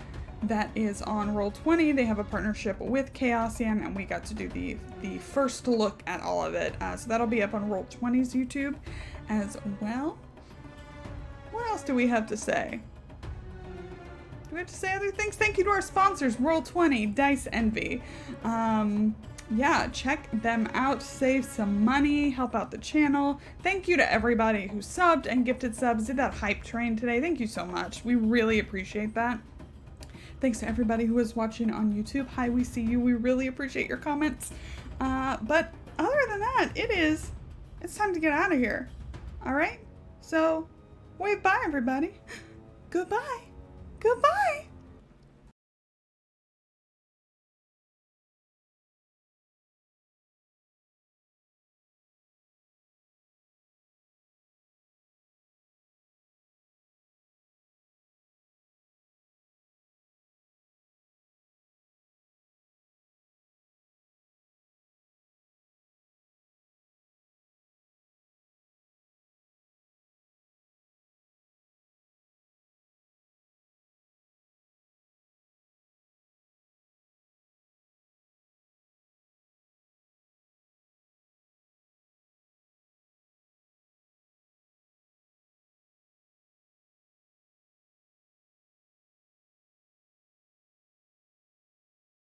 that is on Roll20. They have a partnership with Chaosium, and we got to do the first look at all of it. So that'll be up on Roll20's YouTube as well. What else do we have to say? Do we have to say other things? Thank you to our sponsors, Roll20, Dice Envy. Yeah, check them out, save some money, help out the channel. Thank you to everybody who subbed and gifted subs, did that hype train today. Thank you so much. We really appreciate that. Thanks to everybody who is watching on YouTube. Hi, we see you. We really appreciate your comments. But other than that, it's time to get out of here. All right? So, wave bye, everybody. Goodbye. Goodbye.